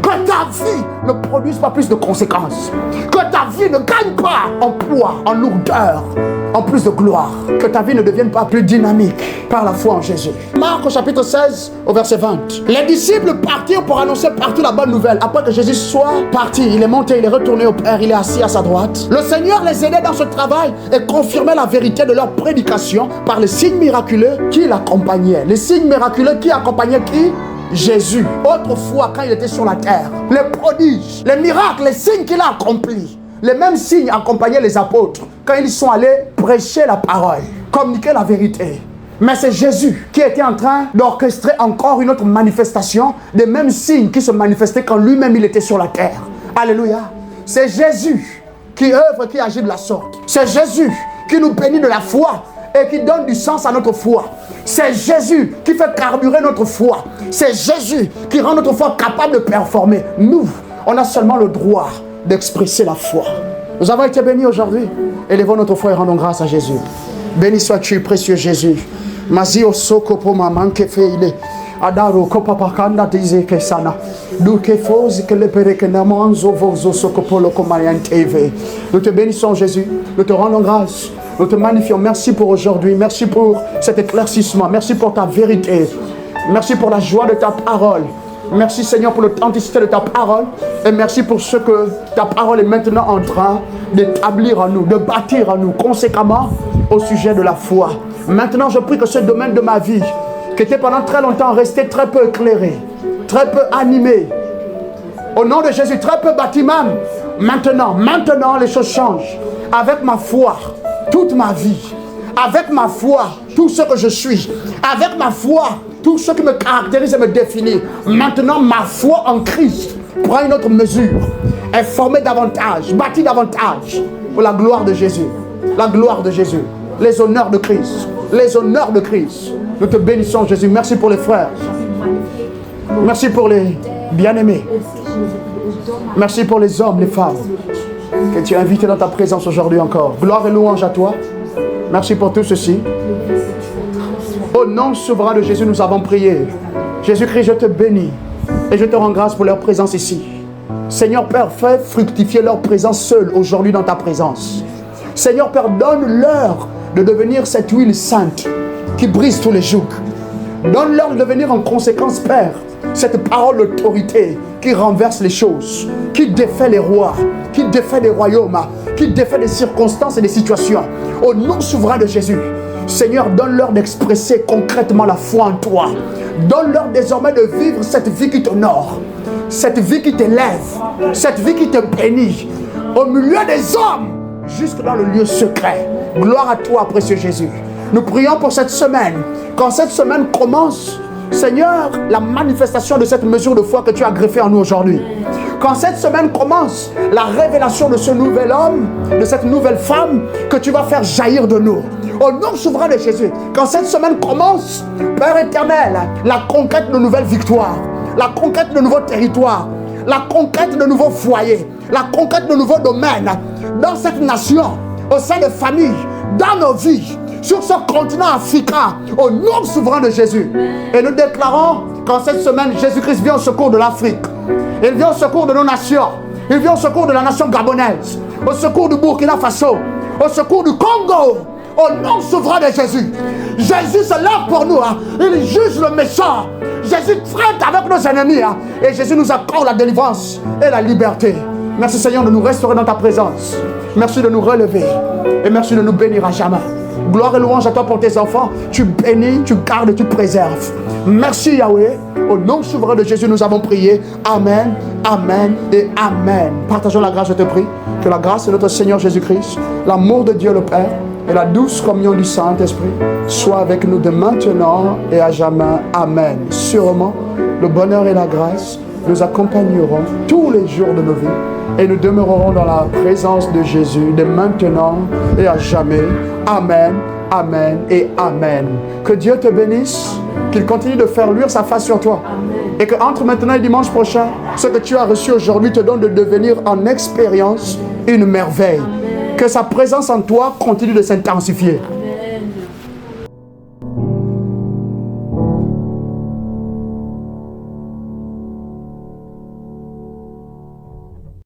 A: Que ta vie ne produise pas plus de conséquences. Que ta vie ne gagne pas en poids, en lourdeur, en plus de gloire. Que ta vie ne devienne pas plus dynamique par la foi en Jésus. Marc au chapitre 16 au verset 20. Les disciples partirent pour annoncer partout la bonne nouvelle. Après que Jésus soit parti, il est monté, il est retourné au Père, il est assis à sa droite. Le Seigneur les aidait dans ce travail et confirmait la vérité de leur prédication par les signes miraculeux qui l'accompagnaient. Les signes miraculeux qui accompagnaient qui? Jésus. Autrefois, quand il était sur la terre, les prodiges, les miracles, les signes qu'il a accomplis, les mêmes signes accompagnaient les apôtres quand ils sont allés prêcher la parole, communiquer la vérité. Mais c'est Jésus qui était en train d'orchestrer encore une autre manifestation des mêmes signes qui se manifestaient quand lui-même il était sur la terre. Alléluia. C'est Jésus qui œuvre, qui agit de la sorte. C'est Jésus qui nous bénit de la foi et qui donne du sens à notre foi. C'est Jésus qui fait carburer notre foi. C'est Jésus qui rend notre foi capable de performer. Nous, on a seulement le droit d'expresser la foi. Nous avons été bénis aujourd'hui. Élevons notre foi et rendons grâce à Jésus. Béni sois-tu, précieux Jésus. Mazio soko po maman ke feile. Adaro ko papakanda dize ke sana. Du ke fozi ke le pere ke namanzo vozo soko polo komayan TV. Nous te bénissons Jésus. Nous te rendons grâce. Nous te magnifions. Merci pour aujourd'hui. Merci pour cet éclaircissement. Merci pour ta vérité. Merci pour la joie de ta parole. Merci Seigneur pour l'authenticité de ta parole. Et merci pour ce que ta parole est maintenant en train d'établir en nous, de bâtir en nous conséquemment au sujet de la foi. Maintenant, je prie que ce domaine de ma vie, qui était pendant très longtemps resté très peu éclairé, très peu animé, au nom de Jésus, très peu bâti même, maintenant, les choses changent. Avec ma foi, toute ma vie, avec ma foi, tout ce que je suis, avec ma foi, tout ce qui me caractérise et me définit. Maintenant, ma foi en Christ prend une autre mesure, est formée davantage, bâtie davantage pour la gloire de Jésus. La gloire de Jésus, les honneurs de Christ, les honneurs de Christ. Nous te bénissons, Jésus. Merci pour les frères. Merci pour les bien-aimés. Merci pour les hommes, les femmes que tu as invités dans ta présence aujourd'hui encore. Gloire et louange à toi. Merci pour tout ceci. Au nom souverain de Jésus, nous avons prié. Jésus-Christ, je te bénis et je te rends grâce pour leur présence ici. Seigneur Père, fais fructifier leur présence seule aujourd'hui dans ta présence. Seigneur Père, donne-leur de devenir cette huile sainte qui brise tous les jougs. Donne-leur de devenir en conséquence, Père, cette parole d'autorité qui renverse les choses, qui défait les rois, qui défait les royaumes, qui défait des circonstances et des situations. Au nom souverain de Jésus, Seigneur, donne-leur d'expresser concrètement la foi en toi. Donne-leur désormais de vivre cette vie qui t'honore, cette vie qui t'élève, cette vie qui te bénit, au milieu des hommes, jusque dans le lieu secret. Gloire à toi, précieux Jésus. Nous prions pour cette semaine. Quand cette semaine commence, Seigneur, la manifestation de cette mesure de foi que tu as greffée en nous aujourd'hui. Quand cette semaine commence, la révélation de ce nouvel homme, de cette nouvelle femme que tu vas faire jaillir de nous. Au nom souverain de Jésus, quand cette semaine commence, Père éternel, la conquête de nouvelles victoires, la conquête de nouveaux territoires, la conquête de nouveaux foyers, la conquête de nouveaux domaines, dans cette nation, au sein de familles, dans nos vies, sur ce continent africain, au nom souverain de Jésus. Et nous déclarons qu'en cette semaine, Jésus-Christ vient au secours de l'Afrique. Il vient au secours de nos nations. Il vient au secours de la nation gabonaise, au secours du Burkina Faso, au secours du Congo, au nom souverain de Jésus. Jésus se lève pour nous. Il juge le méchant. Jésus traite avec nos ennemis. Et Jésus nous accorde la délivrance et la liberté. Merci Seigneur de nous restaurer dans ta présence. Merci de nous relever. Et merci de nous bénir à jamais. Gloire et louange à toi pour tes enfants. Tu bénis, tu gardes et tu préserves. Merci Yahweh. Au nom souverain de Jésus, nous avons prié. Amen, amen et amen. Partageons la grâce, je te prie. Que la grâce de notre Seigneur Jésus-Christ, l'amour de Dieu le Père et la douce communion du Saint-Esprit soient avec nous de maintenant et à jamais. Amen. Sûrement, le bonheur et la grâce nous accompagneront tous les jours de nos vies et nous demeurerons dans la présence de Jésus de maintenant et à jamais. Amen, amen et amen. Que Dieu te bénisse, qu'il continue de faire luire sa face sur toi. Amen. Et que entre maintenant et dimanche prochain, ce que tu as reçu aujourd'hui te donne de devenir en expérience une merveille. Amen. Que sa présence en toi continue de s'intensifier.